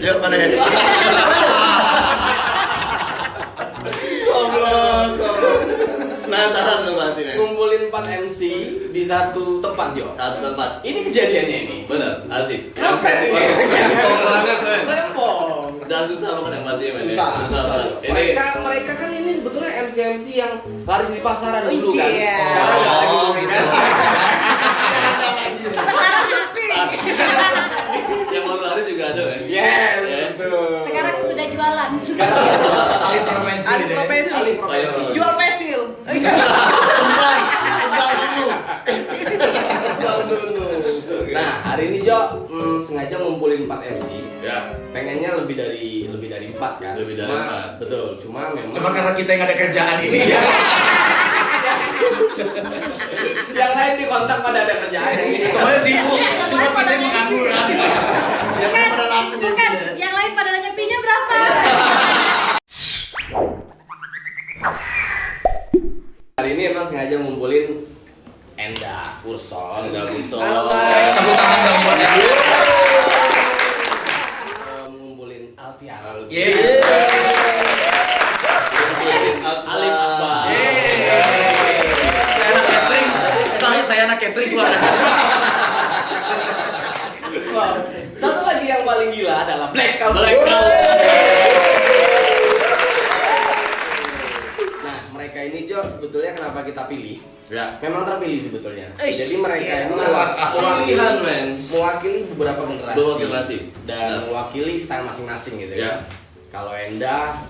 Yuk mana ya? Goblok. Penasaran lu pasti nih. Ngumpulin 4 MC di satu tempat, Jo. Satu tempat. Ini kejadiannya ini. Bener, asik. Kampret ini. Rempong banget, men. Rempong. Dan susah banget yang masih, men. Susah banget. banget. Mereka kan ini sebetulnya MC yang laris di pasaran dulu kan. Iya. Sekarang nggak lagi gitu. Sekarang sepi. Yang baru laris juga ada, men. Yes, Ya. betul. Sekarang sudah jualan. Alih profesi Alih gitu ya. profesi. Alih profesi. Jual pesil. Jual dulu. Nah, hari ini Jo sengaja ngumpulin 4 MC. Ya. Pengennya lebih dari 4 kan. Lebih dari Cuma- 4. Betul. Cuma memang Cuma karena kita yang ada kerjaan ini ya. yang lain di kontak pada ada kerjaan yang ini. Soalnya sibuk. Cuma kita yang mengangguran. Bukan, yang lain pada nanya fee-nya berapa? Hari ini emang sengaja ngumpulin Enda Furson. Halo, guys. Tepuk tangan dong buat dia. Ngumpulin Altiara. Yeay. Alif Akbar. Saya anak catering. Saya anak catering gua. Wow. Satu lagi yang paling gila adalah Black Cowboy. Black Cowboy. Nah, mereka ini Jo sebetulnya kenapa kita pilih? Ya. Memang terpilih sebetulnya. Eish, Jadi mereka iya. ini Pilihan, men. mewakili beberapa generasi. Beberapa generasi. Dan Nah. mewakili style masing-masing gitu Ya. ya. Kalau Enda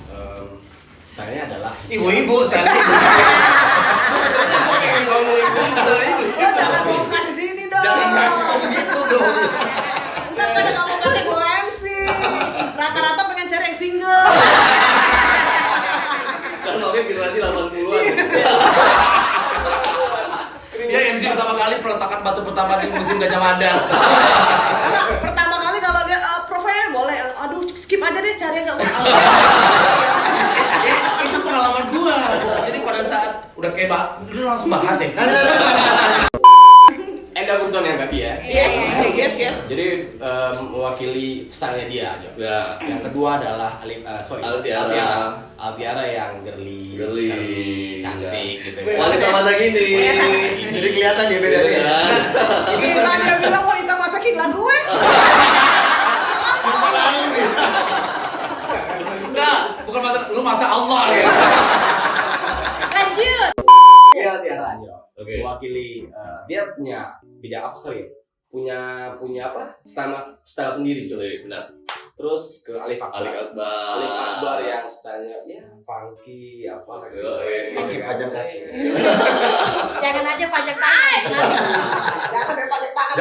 stylenya adalah Ibu-ibu sekali. Aku pengen ngomong ibu. Lo jangan bongkar di sini dong. Jangan langsung gitu dong. Ntar pada nggak mau pakai gue MC. Rata-rata pengen cari yang single. Kan oke generasi 80-an. Dia MC pertama kali peletakan batu pertama di musim Gajah Mada. Pertama kali kalau dia profilnya boleh. Aduh, skip aja deh cari yang nggak Itu pengalaman gua. Jadi pada saat udah kayak udah langsung bahas ya. Enda Furson yang tadi ya. Yes. Jadi mewakili stylenya dia Jo. Ya. Yang kedua adalah Altiara. Altiara yang girly, cantik gitu. Wanita masa kini. Jadi kelihatan ya bedanya. Ya. Gila, dia bilang wanita masakin lah gue. Masa lalu nih. Enggak, bukan masa lu masa Allah ya. Lanjut. Ya Altiara Jo. Oke. Mewakili dia punya bidang apa sorry? Punya apa? Style sendiri Jo. Benar. Terus ke Alif Akbar. Alif Akbar. Alif Akbar yang stylenya ya funky apa lagi Oh, keren Funky gitu kan. pajak kaki. Jangan aja pajak tangan. Jangan ada pajak tangan.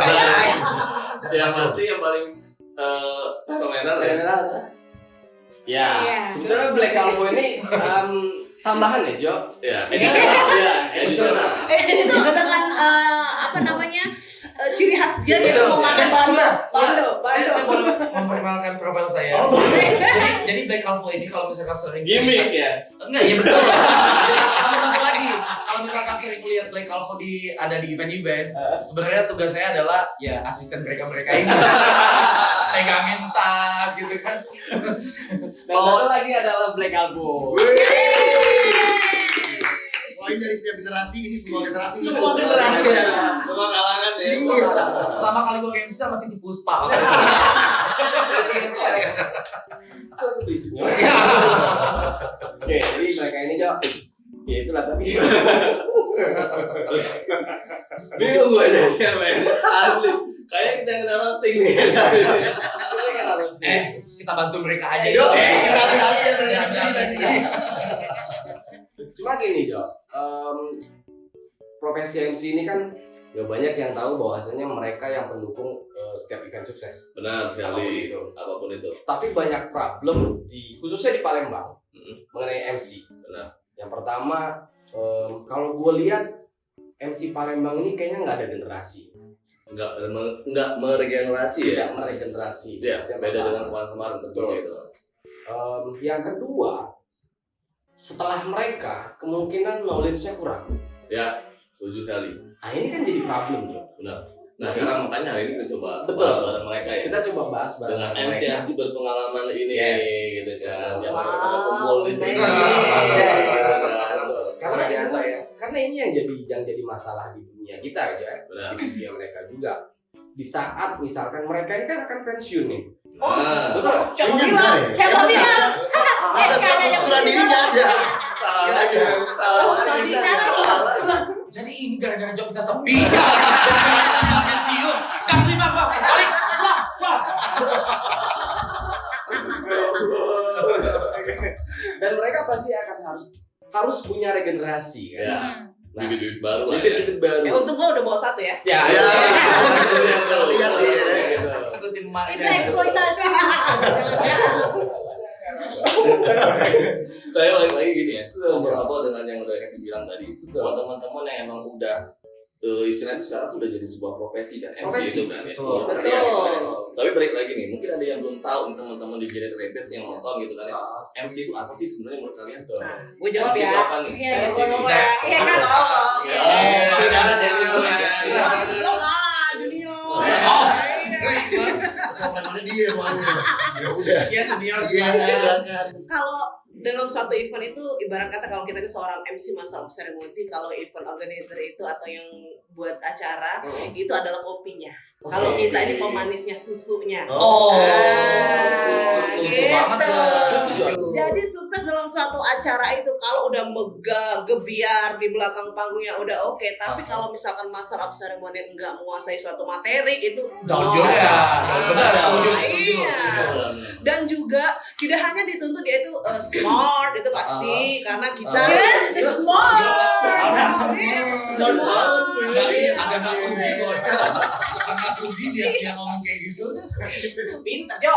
Yang pasti yang paling fenomenal ya. Ya, Iya. sebetulnya Black Cowboy ini tambahan ya Jo. Ya. Ya, additional. Itu dengan apa namanya ciri khas dia dia mau makan bando. Saya boleh memperkenalkan profil saya. Jadi Black Cowboy ini kalau misalkan sering Gimik ya. Enggak, ya betul. Sama satu lagi, kalau misalkan sering lihat Black Cowboy ada di event-event, sebenarnya tugas saya adalah ya asisten mereka ini. Pegangin tas gitu kan. Dan satu lagi adalah Black Cowboy. Wah ini dari setiap generasi, ini semua generasi. Semua generasi ya. Semua kalangan ya. Iya. Pertama kali gue MC sama Titi Puspa. Kalau berisiknya. Oke, jadi mereka ini Jo. Ya itulah tadi. Bingung gue jadinya, men. Asli. Kayak kita yang kena roasting nih. Kita bantu mereka aja. Ayo, yuk. kita ambil alih ya, Kita ambil alih. Cuma gini Jo, profesi MC ini kan gak banyak yang tahu bahwasanya mereka yang pendukung setiap event sukses. Benar sekali. Apapun itu. Apapun itu. Tapi banyak problem khususnya di Palembang mengenai MC. Benar. Yang pertama, kalau gue lihat MC Palembang ini kayaknya nggak ada generasi, Enggak meregenerasi ya. tidak meregenerasi. Iya, Yang beda pertama. dengan kemarin tentunya itu. Yang kedua, setelah mereka kemungkinan knowledge-nya kurang. Ya, setuju sekali. Nah ini kan jadi problem bro. Benar. Nah sekarang makanya hari ini kita coba Betul. bahas bareng mereka ya. Kita coba bahas Dengan bareng MC berpengalaman ini Yes. gitu kan. Yang Wow, pada kumpul di sini. man. Karena biasa ya. Karena ini yang jadi masalah di dunia kita ya, Benar. di dunia mereka juga. Di saat misalkan mereka ini kan akan pensiun nih. Nah, Betul. Siapa Kayaknya bilang? enggak ya? Siapa bilang? Ada Sekarang ada ukuran dirinya ada. salah aja. Salah Jadi aja. Jadi ini gara-gara job kita sepi. Kita pensiun. Gak terima gua. Balik. Wah. Dan mereka pasti akan harus punya regenerasi kan. Ya. Nah, Bibit-bibit baru lah ya. bibit-bibit baru. Untung gua udah bawa satu ya. Ya, Ya. ya. Lihat nih. Ikutin mak Itu eksploitasi. Tapi lagi gini ya, Betul. ngobrol dengan yang udah Kevin bilang tadi. Betul. Buat teman-teman yang emang udah istilahnya sekarang tuh udah jadi sebuah profesi kan, MC Profesi. itu kan ya. Betul. Iya, Betul. Tapi balik lagi nih, mungkin ada yang belum tahu nih teman-teman di Jerit Rapids yang nonton gitu kan ya. MC itu apa sih sebenarnya menurut kalian? Nah, gue jawab MC ya. itu apa nih? Iya, MC Gua ini. ngomong ya. Iya kan? Ya, secara serius. Lo kalah, Junior. Oh. Mana dia maunya. Ya udah. Iya senior Iya, silakan. Kalau dalam suatu event itu ibarat kata kalau kita ini seorang MC Master of Ceremony, kalau event organizer itu atau yang buat acara itu adalah kopinya. Kalau kita ini pemanisnya, susunya. Oh. Ah, Setuju gitu. banget ya. Jadi sukses dalam suatu acara itu kalau udah megah, gebiar di belakang panggungnya udah oke. Tapi kalau misalkan Master of Ceremony enggak menguasai suatu materi itu Down no. juga. Benar, setuju, Ah, setuju. iya. Dan juga tidak hanya dituntut dia itu smart itu pasti karena kita Smart. Ada Mbak Sudi kok. Mbak Sudi dia yang ngomong kayak gitu. pintar Jo.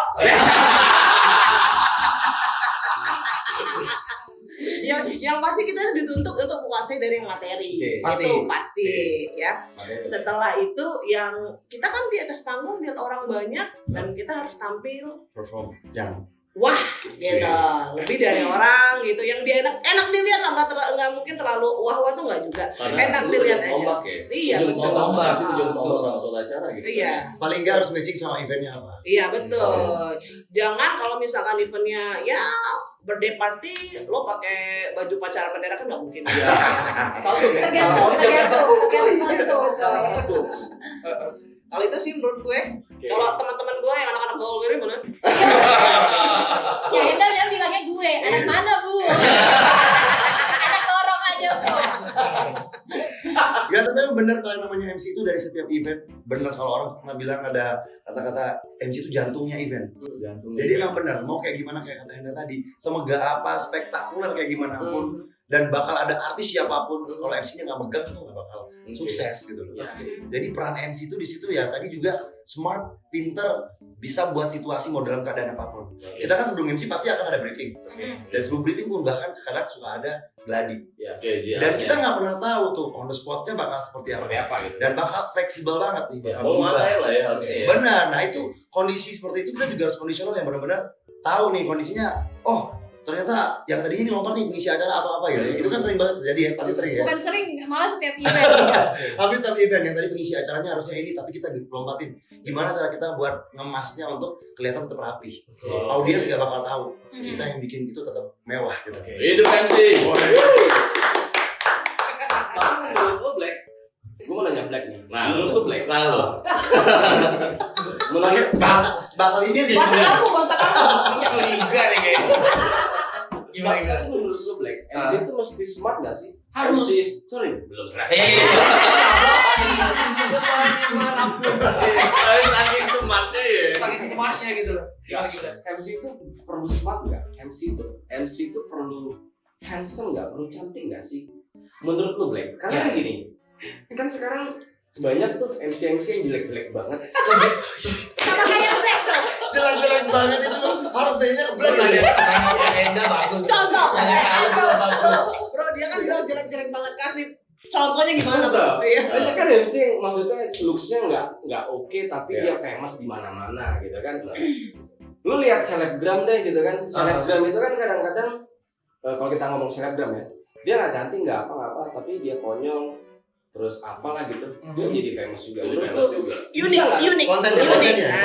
yang pasti kita dituntut untuk menguasai dari yang materi. Oke, Itu pasti ya. Materi. Setelah itu yang kita kan di atas panggung lihat orang banyak dan kita harus tampil Perform yang wah gitu lebih dari orang gitu yang dia enak dilihat lah nggak mungkin terlalu wah tuh nggak juga enak dilihat aja. Tombak ya. Iya Ujung betul. tombak itu ujung tombak dalam suatu acara gitu. Iya. paling nggak harus matching sama eventnya apa. Iya betul. Jangan kalau misalkan eventnya ya birthday party lo pakai baju pacara bendera kan nggak mungkin. Ya. Satu ya. Tergantung. Satu. Kalau itu sih menurut gue. Oke. Kalau teman-teman gue yang anak-anak gaul gini mana? Ya Enda dia bilangnya gue, anak mana bu? Anak lorong aja bu. Ya tapi emang bener kalau namanya MC itu dari setiap event. Bener kalau orang pernah bilang ada kata-kata MC itu jantungnya event. Gantung. Jadi emang benar, mau kayak gimana kayak kata Enda tadi, semegah apa, spektakuler kayak gimana pun, dan bakal ada artis siapapun, kalau MC-nya nggak megang itu nggak bakal sukses gitu loh. Ya. Jadi peran MC itu di situ ya tadi juga smart, pinter, bisa buat situasi mau dalam keadaan apapun. Kita kan sebelum MC pasti akan ada briefing, dan sebelum briefing pun bahkan kadang suka ada gladi, Oke, Ji. dan kita nggak pernah tahu tuh on the spotnya bakal seperti Seperti apa, apa gitu. dan bakal fleksibel banget nih. Bakal Mau berubah. nguasain lah ya harusnya ya. Benar, nah itu kondisi seperti itu kita juga harus kondisional yang benar-benar tahu nih kondisinya. Oh ternyata yang tadinya ini nonton nih pengisi acara atau apa gitu. Itu kan sering banget terjadi ya, pasti sering ya. Bukan sering, malah setiap event. Hampir setiap event yang tadi pengisi acaranya harusnya ini, tapi kita lompatin. Gimana cara kita buat ngemasnya untuk kelihatan tetap rapi. Audiens gak bakal tahu. Kita yang bikin itu tetap mewah gitu. Hidup MC. Tapi menurut lo Black, gue mau nanya Black nih. Nah, Menurut lo Black, Lalu. Pakai bahasa bibir gitu. Bahasa kamu. Curiga nih kayaknya. Gimana gimana? Tapi menurut lo Black, MC itu mesti smart gak sih? Harus. MC, sorry, belum selesai. Saking sematnya ya. Saking smartnya gitu loh. Gimana gimana? MC itu perlu smart nggak? MC itu perlu handsome nggak? Perlu cantik nggak sih? Menurut lo Black? Karena Ya. gini, kan sekarang banyak tuh MC yang jelek-jelek banget. Sama kayak Black tuh. Jelek-jelek banget itu harus tanya ke Black. Tanya Enda bagus. Contoh. Tanya Enda bagus. Bro dia kan bilang jelek-jelek banget, kasih contohnya gimana Betul. bro? Iya. Banyak kan MC yang maksudnya looks-nya nggak oke, tapi Ya. dia famous di mana-mana gitu kan. Lu lihat selebgram deh gitu kan. Selebgram itu kan kadang-kadang kalau kita ngomong selebgram ya, dia nggak cantik nggak apa-apa, tapi dia konyol, terus apalah gitu. Dia jadi famous juga. Jadi Menurut famous lu juga. bisa nggak? Unik. Kontennya Unik. dia Ah.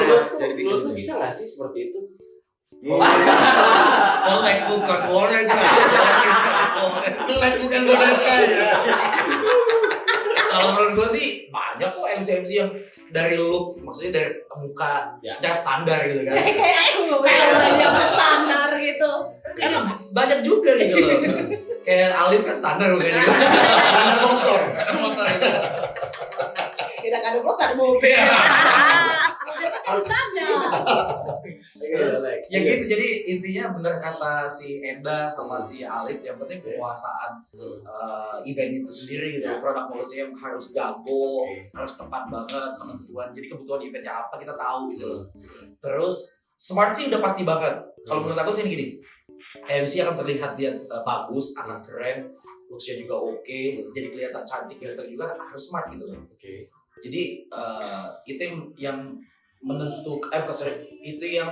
buat jadi bikin. Menurut lu bisa nggak sih seperti itu? Melek bukan boneka. Melek bukan boneka ya. Kalau menurut gue sih banyak kok MC yang dari look, maksudnya dari muka Ya. ya standar gitu kan. Kayak aku. Kayak yang standar gitu. Kan banyak juga gitu loh. Kayak Alif kan standar mukanya. Ada motor. Karena motor itu. Tidak ada plus ada mobil. Ya gitu, jadi intinya bener kata si Enda sama si Alif, yang penting penguasaan event itu sendiri gitu. Ya. Produk museum harus jago, Oke. harus tepat banget penentuan. Jadi kebutuhan eventnya apa kita tahu gitu loh. Terus smart sih udah pasti banget. Kalau menurut aku sih gini, MC akan terlihat dia bagus, akan keren, looks-nya juga oke, jadi kelihatan cantik, kelihatan juga harus smart gitu loh. Oke. Jadi itu yang menentukan, itu yang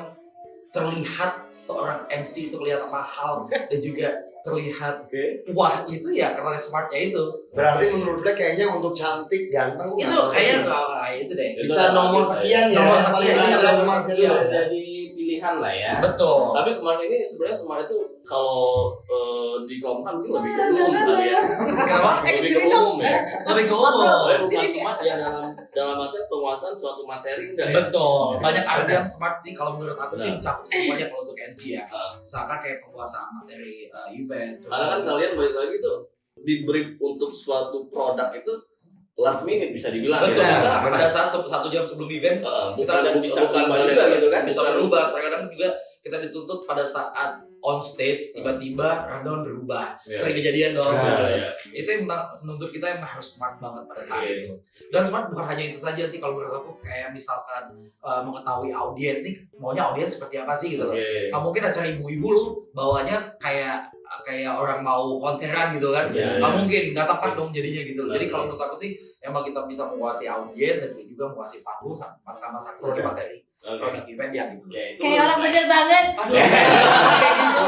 terlihat seorang MC itu kelihatan mahal dan juga terlihat wah itu ya karena smartnya itu. Berarti menurut Black kayaknya untuk cantik, ganteng Itu nggak kayaknya tahu. nggak itu deh. Bisa nomor sekian ya. Nomor Paling sekian, penting iya, adalah iya. smart gitu Iya. ya. Jadi pilihan lah ya. Betul. Tapi smart ini sebenarnya smart itu kalau dikelompokkan mungkin lebih ke umum kali ya. Kenapa? Lebih ke umum ya. Lebih ke Tapi umum. bukan smart ya dalam artian penguasaan suatu materi enggak ya? Betul. Banyak artian smart sih kalau menurut aku sih Benar. mencakup semuanya kalau untuk MC ya. Ah. Misalkan kayak penguasaan materi event. terus Karena kan kalian balik lagi tuh di brief untuk suatu produk itu last minute bisa dibilang betul, ya. bisa benar. pada saat 1 jam sebelum event Bukan bisa berubah kalian juga gitu kan. bisa berubah. Terkadang juga kita dituntut pada saat on stage tiba-tiba rundown berubah. Iya. Sering kejadian dong. Nah, iya. Itu yang menuntut kita yang harus smart banget pada saat Iya. itu. Dan smart bukan hanya itu saja sih kalau menurut aku, kayak misalkan mengetahui audiens sih, maunya audiens seperti apa sih gitu loh. Oke. Nggak mungkin acara ibu-ibu lu bawanya kayak orang mau konseran gitu kan. Iya, Nggak iya. mungkin, nggak tepat dong jadinya gitu loh. Jadi Betul. kalau menurut aku sih emang kita bisa menguasai audiens dan juga menguasai panggung sama satu lagi materi Oke. produk event ya gitu. Oke, itu Kayak orang bener banget. Aduh, kayak gitu.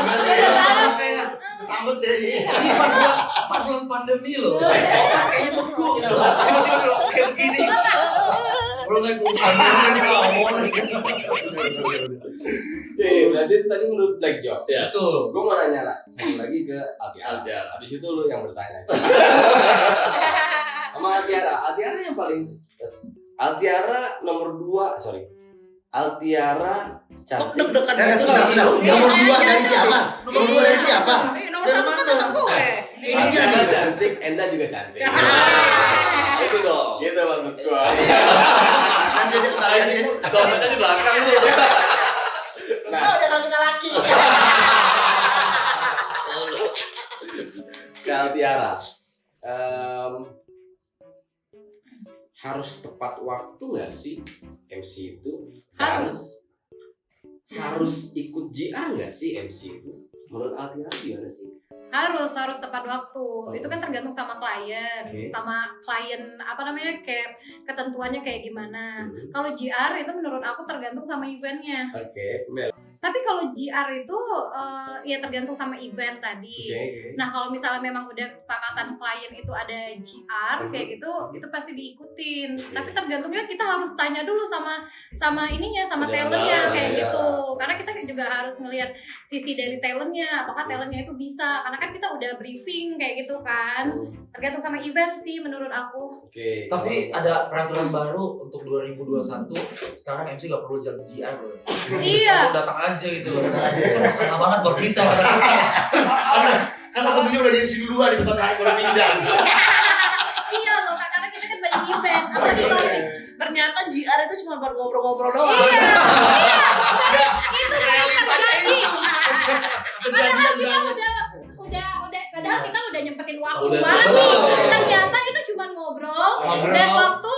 Kayak Kesambet ya ini. ini 4 bulan pandemi loh. Otak kayaknya beku gitu loh. Tiba-tiba kayak begini. Belum naik pandemi Oke, berarti tadi menurut Black Job. Ya. betul. Gue mau nanya lah, satu lagi ke Altiara. Altiara. Habis itu lu yang bertanya. Sama Altiara yang paling Altiara nomor 2, sorry. Altiara Kok cantik. deg-degan gitu? Sebentar. Nomor 2 dari siapa? Nomor 2 dari siapa? Nomor satu kan anak gue. Ini dia Altiara nih. cantik, Enda juga cantik. Itu dong. Gitu maksud gua. Nanti aja ketahuan ya. Dompetnya di belakang tuh. Nah, Oh, jangan kita laki. ke Altiara. Harus tepat waktu nggak sih MC itu? Dan harus ikut JR nggak sih MC itu? Menurut Altiara gimana sih? harus tepat waktu. Itu kan tergantung sama klien, Oke. sama klien apa namanya, kayak ketentuannya kayak gimana. Hmm. Kalau GR itu menurut aku tergantung sama eventnya. Oke, Mel. Tapi kalau GR itu ya tergantung sama event tadi. Oke. Nah kalau misalnya memang udah kesepakatan klien itu ada GR kayak gitu, itu pasti diikutin. Oke. Tapi tergantungnya kita harus tanya dulu sama ininya, sama Ada talentnya yang kayak ya. gitu. Karena kita juga harus ngelihat sisi dari talentnya, apakah talentnya itu bisa. Karena kan kita udah briefing kayak gitu kan. Tergantung sama event sih menurut aku. Oke. Tapi ada peraturan baru untuk 2021. Sekarang MC gak perlu jalan GR loh. Iya. Langsung datang aja gitu loh. Itu masalah banget buat kita. Karena sebelumnya udah di MC duluan di tempat lain udah pindah. Iya loh Kak, karena kita kan banyak event. Apalagi kalau Ternyata JR itu cuma buat ngobrol-ngobrol doang. itu lagi. Kejadian Kita banget. padahal kita udah nyempetin waktu Udah banget betul. nih. Ternyata itu cuma ngobrol dan waktu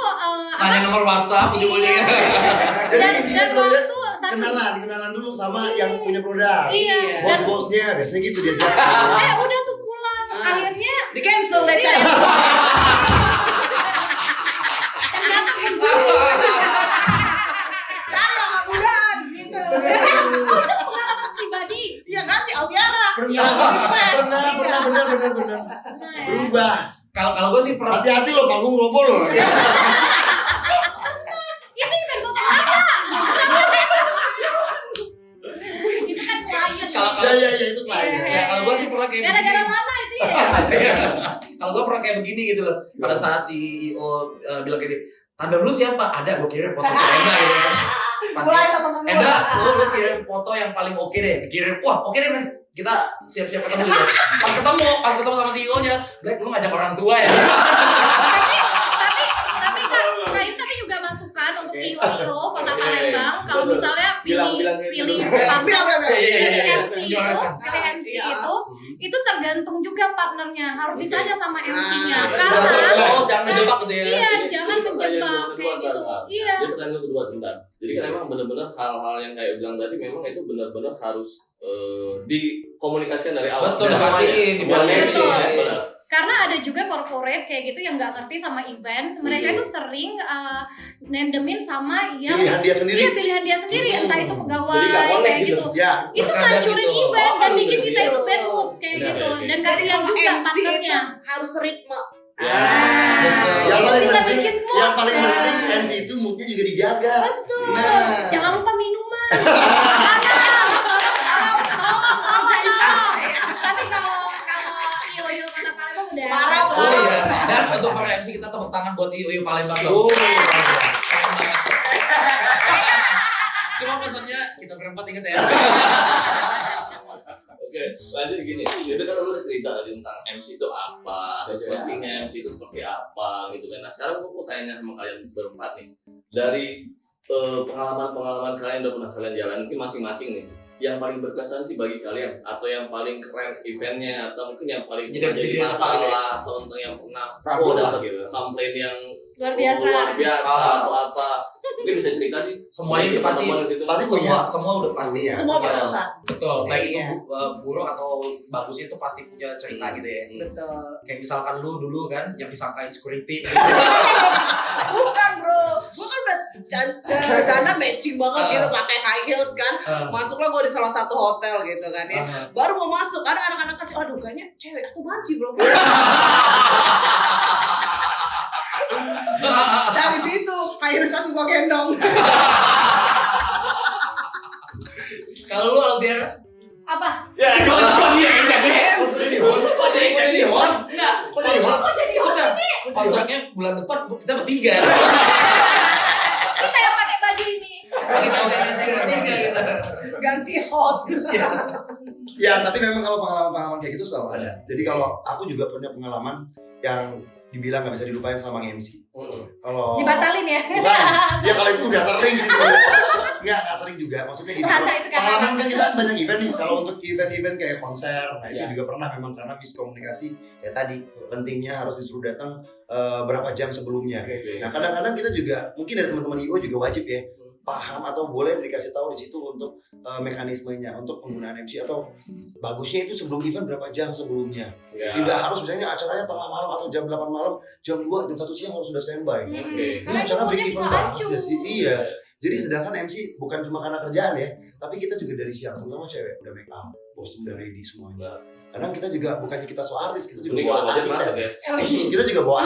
Tanya nomor WhatsApp ujung-ujungnya. Jadi intinya dan sebenarnya waktu kenalan dulu sama yang punya produk. Iya. Dan Bos-bosnya biasanya gitu diajak. udah tuh pulang. Akhirnya Di cancel deh Cak. ternyata Cari yang mudahan gitu. udah pengalaman pribadi. Iya kan di Altiara. Pernah benar. Nah, Berubah. Kalau gue sih pernah Hati-hati lo panggung robo lo. Itu event gue apa? Itu kan klien. Ya itu klien. Iya. ya kalau gue sih pernah kayak Gara-gara begini. mana itu ya? Kalau gue pernah kayak begini gitu loh. Pada saat CEO bilang kayak gini, tanda lu siapa? Ada, gue kirim foto si Enda gitu kan. Pas Mulai ketemu dulu. Enda, lu kirim foto yang paling oke deh. Dikirim, wah oke deh Black. Kita siap-siap ketemu gitu. Pas ketemu sama CEO-nya, Black lu ngajak orang tua ya. Tapi juga masukan untuk IO Kota Palembang kalau misalnya Bilang pilih Iya. MC itu tergantung juga partnernya, harus ditanya sama MC-nya Ah, karena Oh, jangan ngejebak gitu ya. iya jangan menjebak kayak gitu. Iya. Jadi pertanyaan kedua bentar. Jadi kan emang benar-benar hal-hal yang kayak bilang tadi memang itu benar-benar harus dikomunikasikan dari awal. Betul, pastiin, semuanya betul. ya, benar. Karena ada juga corporate kayak gitu yang nggak ngerti sama event, mereka itu sering nandemin sama yang Pilihan dia sendiri. Iya, pilihan dia sendiri, entah itu pegawai Jadi nggak connect kayak gitu. gitu. Ya. Itu Terkadang ngancurin gitu. event dan Oh, bikin gitu. kita itu bad mood kayak Benar, gitu. kayak Dan Jadi kasihan kalau juga MC partnernya. itu harus ritme. Yang paling Bisa penting, bikin mood. yang paling penting MC itu moodnya juga dijaga. Betul. Nah. Jangan lupa minuman. Tapi kalau Iyo Kota Palembang udah Marah, Oh iya. Dan untuk para MC kita tepuk tangan buat IO Palembang dong. Oh. Keren banget. Cuma pesannya kita berempat inget ya. Oke, lanjut gini. Jadi kan lu udah cerita tadi tentang MC itu apa, terus pentingnya MC itu seperti apa gitu kan. Nah sekarang gue mau tanya sama kalian berempat nih, dari pengalaman-pengalaman kalian udah pernah kalian jalan mungkin masing-masing nih, yang paling berkesan sih bagi kalian atau yang paling keren eventnya atau mungkin yang paling Jadi jadi apa masalah atau untuk yang pernah Problem lah dapet gitu. komplain yang luar biasa. luar biasa Ah. atau apa, mungkin bisa cerita sih. Semuanya sih pasti. Teman-teman di situ. Pasti punya. Semua udah pasti. Punya. Semua Punya. berasa. Betul. Baik itu Iya. buruk atau bagusnya itu pasti punya cerita gitu ya. Betul. Kayak misalkan lu dulu kan yang disangkain security. Bukan bro, gue kan udah dana matching banget gitu, pakai high heels kan. Masuklah gue di salah satu hotel gitu kan ya. Baru mau masuk, ada anak-anak kecil, aduh kayaknya cewek aku banci bro. Dari situ high heels langsung gue gendong. Kalau lu Aldiara? Apa? Ya, kok dia yang jadi Kok jadi host? Kok jadi host? Enggak. Kok jadi host? Sebentar. Kontraknya bulan depan kita bertiga. Kita yang pakai baju ini. Kita bertiga gitu. Ganti host. Ya, tapi memang kalau pengalaman-pengalaman kayak gitu selalu ada. Jadi kalau aku juga punya pengalaman yang dibilang nggak bisa dilupain selama MC. Kalau Dibatalin ya. Bukan. Ya kalau itu udah sering sih sebenarnya. Nggak sering juga. Maksudnya gini. Karena itu kan Pengalaman kan kita banyak event nih. Kalau untuk event-event kayak konser, nah itu Ya. juga pernah memang karena miskomunikasi. Ya tadi pentingnya harus disuruh datang berapa jam sebelumnya. Nah kadang-kadang kita juga mungkin dari teman-teman IO juga wajib ya paham atau boleh dikasih tahu di situ untuk mekanismenya untuk penggunaan MC atau bagusnya itu sebelum event berapa jam sebelumnya. Ya. Tidak harus misalnya acaranya tengah malam atau jam 8 malam, jam 2, jam 1 siang harus sudah standby. Oke. Karena Ini acara moodnya big bisa event banget hancur. nggak sih? Iya. Jadi sedangkan MC bukan cuma karena kerjaan ya, tapi kita juga dari siang, terutama cewek udah make up, kostum udah ready semuanya. Kadang kita juga bukannya kita so artis, kita juga Ini bawa kalau budget asisten. masuk ya. Oh, iya. Kita juga bawa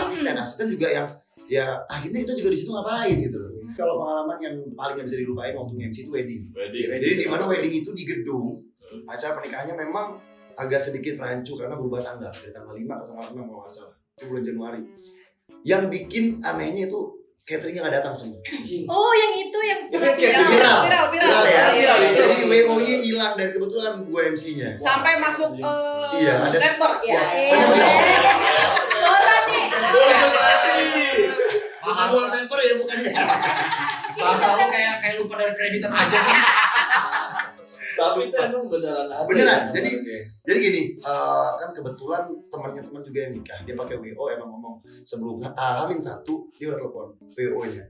asisten juga yang ya akhirnya kita juga di situ ngapain gitu loh. Kalau pengalaman yang paling gak bisa dilupain waktu MC itu wedding. Jadi di mana wedding itu di gedung, acara pernikahannya memang agak sedikit rancu karena berubah tanggal dari tanggal 5 ke tanggal 6 kalau nggak salah. Itu bulan Januari. Yang bikin anehnya itu cateringnya nggak datang semua. Oh, yang itu yang Viral ya. Viral. Jadi WO-nya hilang dan kebetulan gue MC-nya. Sampai masuk Iya, ada- newspaper ya. Lola nih. Bukan wallpaper ya, bukan ya. Bahasa lu kayak lupa dari kreditan aja sih. Tapi itu emang beneran ada. Beneran. ya? Jadi- Oke. Jadi gini, kan kebetulan temannya teman juga yang nikah, dia pakai WO emang ngomong sebelum Hamin 1 dia udah telepon WO-nya.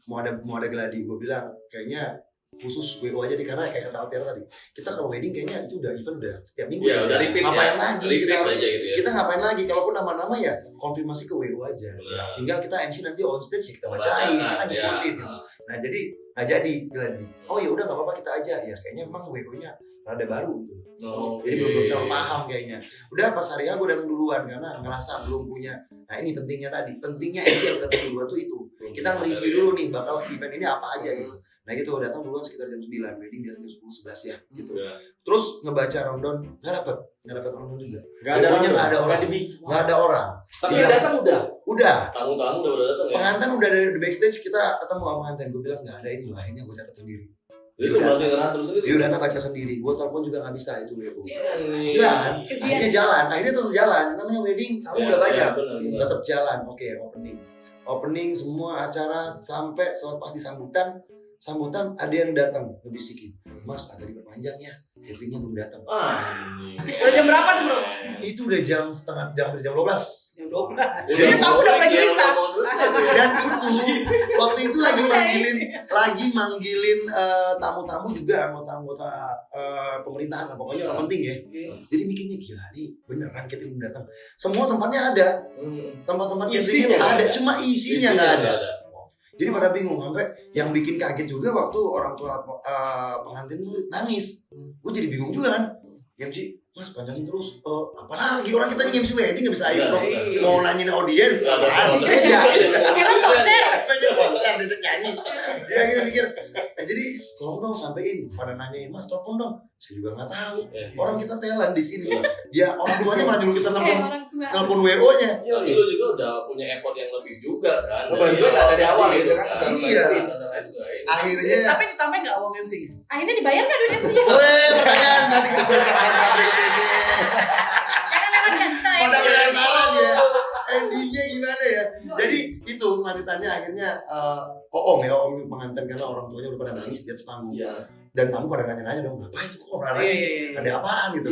Mau ada gladi, gue bilang kayaknya khusus WO aja deh karena kayak kata Altera tadi. Kita kalau wedding kayaknya itu udah event udah setiap minggu. Ya udah repeat Ngapain ya. lagi? Repeat Kita harus aja gitu ya. kita ngapain lagi? Kalaupun nama-nama ya konfirmasi ke WO aja. Benar. Tinggal kita MC nanti on stage ya kita bacain, kita ngikutin. Gitu. Nah jadi nggak jadi gladi. Oh ya udah nggak apa-apa kita aja. Ya kayaknya memang WO-nya rada baru gitu. No. Jadi belum terlalu paham kayaknya. Udah pas hari A gue datang duluan karena ngerasa belum punya. Nah ini pentingnya tadi, pentingnya MC yang datang duluan tuh itu. Kita nge-review dulu nih bakal event ini apa aja gitu. Nah gitu datang duluan sekitar jam 9, wedding biasanya jam 10, 11 ya gitu. Ya. Terus ngebaca rundown nggak dapet rundown juga. Nggak ada Pokoknya nggak ada nggak orang, dibikin. nggak ada orang. Tapi Iya. yang datang udah. Udah Tamu-tamu udah datang ya. pengantin udah dari the backstage kita ketemu sama pengantin. Gue bilang nggak ada ini loh, akhirnya gue catat sendiri. Jadi lu berarti ngatur sendiri. Dia udah baca sendiri, gue telepon juga nggak bisa itu WO. Iya nih. Jalan, Kejian. akhirnya jalan, akhirnya terus jalan. Namanya wedding, tamu Iya, udah banyak, iya, benar. tetap jalan. Oke, opening semua acara sampai selepas di sambutan ada yang datang ngebisikin, Mas agak diperpanjang ya, cateringnya belum datang. Udah jam berapa tuh bro? Itu udah jam 12. Jam 12. Jadi Jadi tamu udah mulai iya, gelisah. mau selesai tuh ya. Dan itu waktu itu lagi manggilin tamu-tamu juga anggota pemerintahan lah, pokoknya orang penting ya. Jadi mikirnya gila nih beneran catering belum datang. Semua tempatnya ada, tempat-tempat Isinya cateringnya ada, nggak ada. cuma isinya nggak ada. Jadi pada bingung, sampai yang bikin kaget juga waktu orang tua pengantin tuh nangis. Gue jadi bingung juga kan. MC, Mas panjangin terus. Apalagi orang kita ini MC wedding nggak bisa ayo dong. Mau nanyain audiens, apaan? Beda. Emang konser? Namanya konser diajak nyanyi. Dia akhirnya mikir, jadi tolong dong sampein. Pada nanyain, Mas telepon dong. Saya juga nggak tahu. Orang kita talent di sini. Dia orang tuanya malah nyuruh kita Orang tua. nelpon WO-nya. Tapi lu juga udah punya effort yang lebih juga kan. Ngebantuin dari awal gitu kan. Iya. Akhirnya Tapi ditambahin nggak uang MC-nya? Akhirnya dibayar nggak duit MC-nya? Weh, pertanyaan nanti kita bahas sampai ini. Jangan lewat kata ya. Pada penasaran ya. Endingnya gimana ya? Jadi itu lanjutannya akhirnya Om pengantin karena orang tuanya udah pada nangis di atas panggung. Iya. Dan tamu pada nanya-nanya dong, ngapain tuh kok pada nangis? Iya. Ada apaan gitu.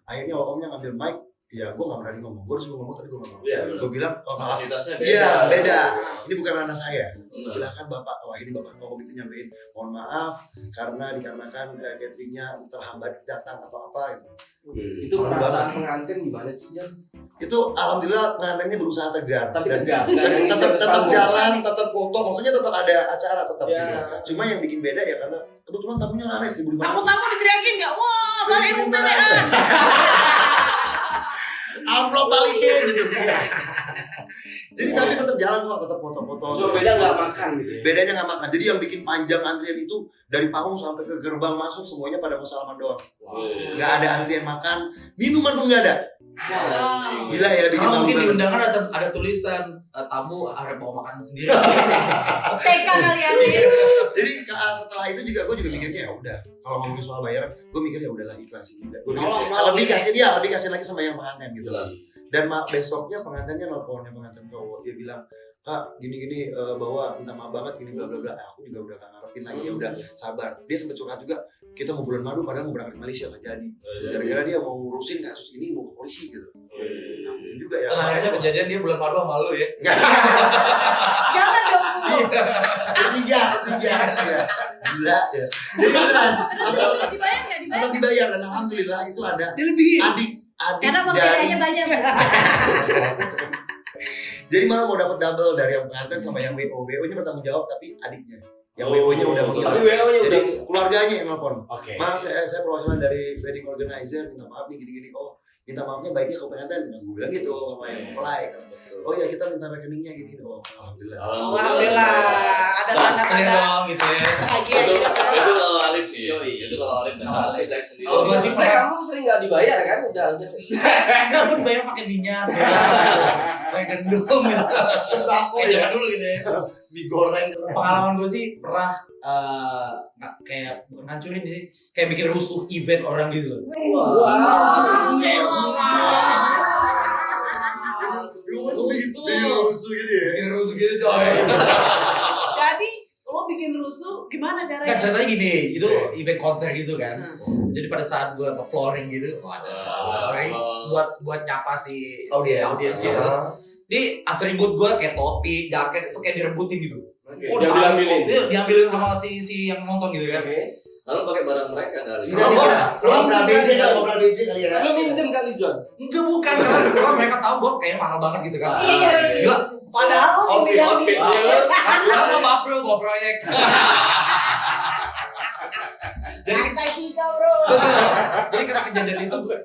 Akhirnya Omnya ngambil mic. Ya gue gak berani ngomong. Gue disuruh ngomong tapi gue gak ngomong. Iya. Gue bilang, maaf. Kapasitasnya beda. Iya, beda. Ini bukan ranah saya. Silakan Bapak. Wah ini Bapak Om itu nyampein. Mohon maaf dikarenakan cateringnya terhambat datang atau apa gitu. Itu perasaan pengantin gimana sih, Jan? Itu alhamdulillah pengantinnya berusaha tegar. Tapi Dan tegak, nggak nangis di tetap atas panggung. jalan, tetap foto, maksudnya tetap ada acara tetap Ya. gitu. Cuma yang bikin beda ya karena kebetulan tamunya ramai 1.500. Tamu-tamu diteriakin nggak? Wah, balik umperean. Amplop balikin gitu. Jadi tapi tetap jalan kok, tetap foto-foto. So beda nggak makan gitu ya? Bedanya nggak makan. Jadi yang bikin panjang antrian itu dari panggung sampai ke gerbang masuk semuanya pada mau salaman doang. Nggak ada antrian makan, minuman pun nggak ada. Gila ya bikin Kalau malu mungkin di banget. undangan ada tulisan tamu harus bawa makanan sendiri. TK kali ya. Mir. Jadi setelah itu juga gue juga mikirnya ya udah kalau ngomongin soal bayaran gue mikir ya udahlah ikhlasin juga. Gue mikir, lebih kasih lagi sama yang pengantin gitu lah. Dan besoknya pengantinnya nelfonnya pengantin cowok dia bilang Kak gini bawa minta maaf banget gini bla bla bla. Aku juga udah gak ngarepin lagi ya udah sabar. Dia sempat curhat juga kita mau bulan madu padahal mau berangkat ke Malaysia nggak jadi. Gara-gara dia mau ngurusin kasus ini mau ke polisi gitu. Nah, mungkin juga ya. Dan akhirnya kejadian dia bulan madu sama lu ya. Jangan dong. Ketiga ya. Gila ya. Jadi beneran Terus dibayar nggak? Dibayar? tetap dibayar dan alhamdulillah itu ada Dilebihin. adik Karena dari pembedanya banyak. jadi malah mau dapat double dari yang pengantin sama yang WO-nya bertanggung jawab tapi adiknya yang WO-nya udah Tapi menghilang. WO-nya Jadi udah. keluarganya yang nelfon. Oke. Maaf saya perwakilan dari wedding organizer minta maaf nih gini-gini. Oh minta maafnya baiknya ke pengantin. Nah, gue bilang gitu sama yang mempelai. Oh ya kita minta rekeningnya gini. Oh alhamdulillah. Alhamdulillah. Ada Keren tanda-tanda dong gitu ya. bahagia Itu gitu. itu kalau Alif nih. Yoi. Itu kalau Alif dan Kalau Alif like sendiri. Kalau gua sih Kamu sering nggak dibayar kan? Udah. Enggak, gue dibayar pakai minyak ya. Pakai gendum gitu. Sembako Kayak ya. zaman dulu gitu ya. Mie goreng. Pengalaman gue sih pernah nggak kayak bukan ngancurin sih, kayak bikin rusuh event orang gitu loh. Rusuh gitu ya. Bikin rusuh gitu coy. Jadi lo bikin rusuh gimana Kan caranya? ceritanya gini, itu event konser gitu kan. Jadi pada saat gue ke flooring gitu, flooring buat nyapa si audiens gitu. Di atribut gue kayak topi, jaket itu kayak direbutin gitu. Diambilin sama si yang nonton gitu kan. Lalu pakai barang mereka kali. Kalau BJ kali ya. Lu minjem kali John. Enggak bukan, karena mereka tahu gue kayak mahal banget gitu kan. Iya. Gila, Padahal Outfitnya. aku bawa proyek. Jadi jadi karena kejadian itu gue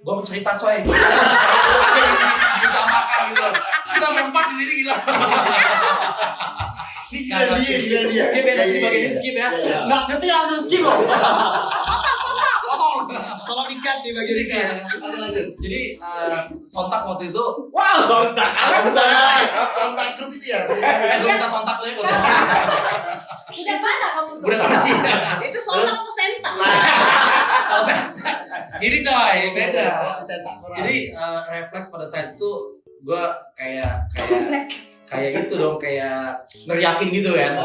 mau cerita coy. Ditambahkan gitu. Kita berempat di sini gila. Ini dia. Skip ya, tadi bagian skip ya. Nggak ngerti langsung skip loh. Tolong ikat di bagian itu ya. Lanjut. Jadi sontak waktu itu. Wah, sontak. Sontak grup itu ya. Kita sontak tuh ya. Udah mana kamu tuh? Udah pasti. Itu soalnya aku sentak. Kalau saya ini coy beda. Oh, Jadi refleks pada saat itu gue kayak itu dong, kayak neriakin gitu kan.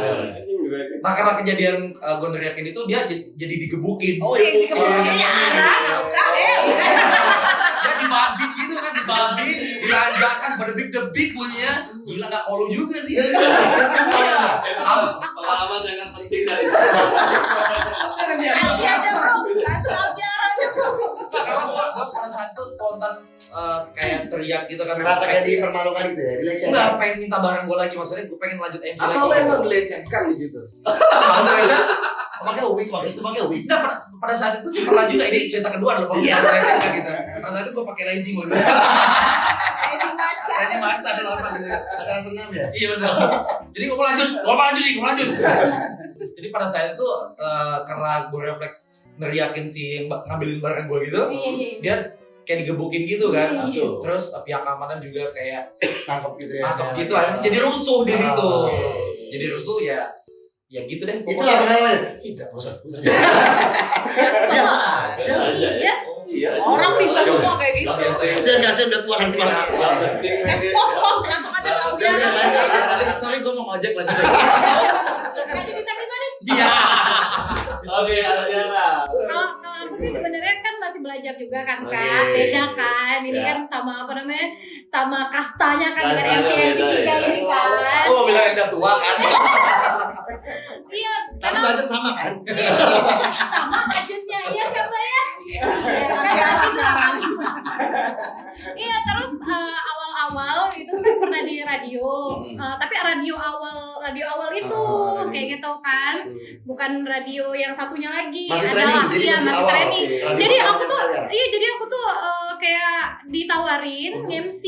Nah karena kejadian gue neriakin itu dia jadi digebukin. Oh iya, Dia dibabit gitu kan, dibabit, diajakan berdebik-debik bunyinya. Gila gak kolu juga sih. Pengalaman yang penting dari sana. Karena gue pada saat itu spontan kayak teriak gitu kan. Ngerasa kayak dipermalukan gitu ya, dilecehkan. Enggak, pengen minta barang gue lagi, maksudnya gue pengen lanjut MC lagi. Atau lo emang dilecehkan di situ? Pakai wig, pakai wig. Enggak, pada saat itu sih pernah juga, ini cerita kedua loh, kalau saya lecehkan gitu. Pada saat itu gue pakai legging loh. Legging maca ada apa gitu. Acara senam ya? Iya betul. Jadi gue mau lanjut. Jadi pada saat itu karena gue refleks neriakin si yang ngambilin barang gue gitu, dia kayak digebukin gitu kan. Langsung. Terus pihak keamanan juga kayak Tangkap gitu ya. tangkap gitu, akhirnya jadi rusuh di situ. Jadi rusuh ya gitu deh. Itu lah pengalaman. Tidak, bosan. Biasa aja. Iya. Iya. Orang bisa semua kayak gitu. Biasa ya. Kasihan udah tua nanti malah. Yang penting Pos langsung aja ke Albiana. Sorry gue mau ngajak lagi. Kasih kita gimana? Iya. Oke, Aldiana. Kalau aku sih sebenarnya kan masih belajar juga kan Oke. Kak, beda kan, ini Ya. kan sama apa namanya, sama kastanya kan dengan Kastanya MC beda, kita ya. ini kan. Oh bilang udah tua kan. Iya, Tapi karena budget sama kan? sama budgetnya, iya kan Mbak ya? Iya, terus awal-awal itu kan pernah di radio, tapi radio awal itu kayak gitu kan, bukan radio yang satunya lagi. Masih adalah training, jadi iya masih masih awal. training. Oke. Jadi Radio aku tuh, awal ya? jadi aku tuh kayak ditawarin MC.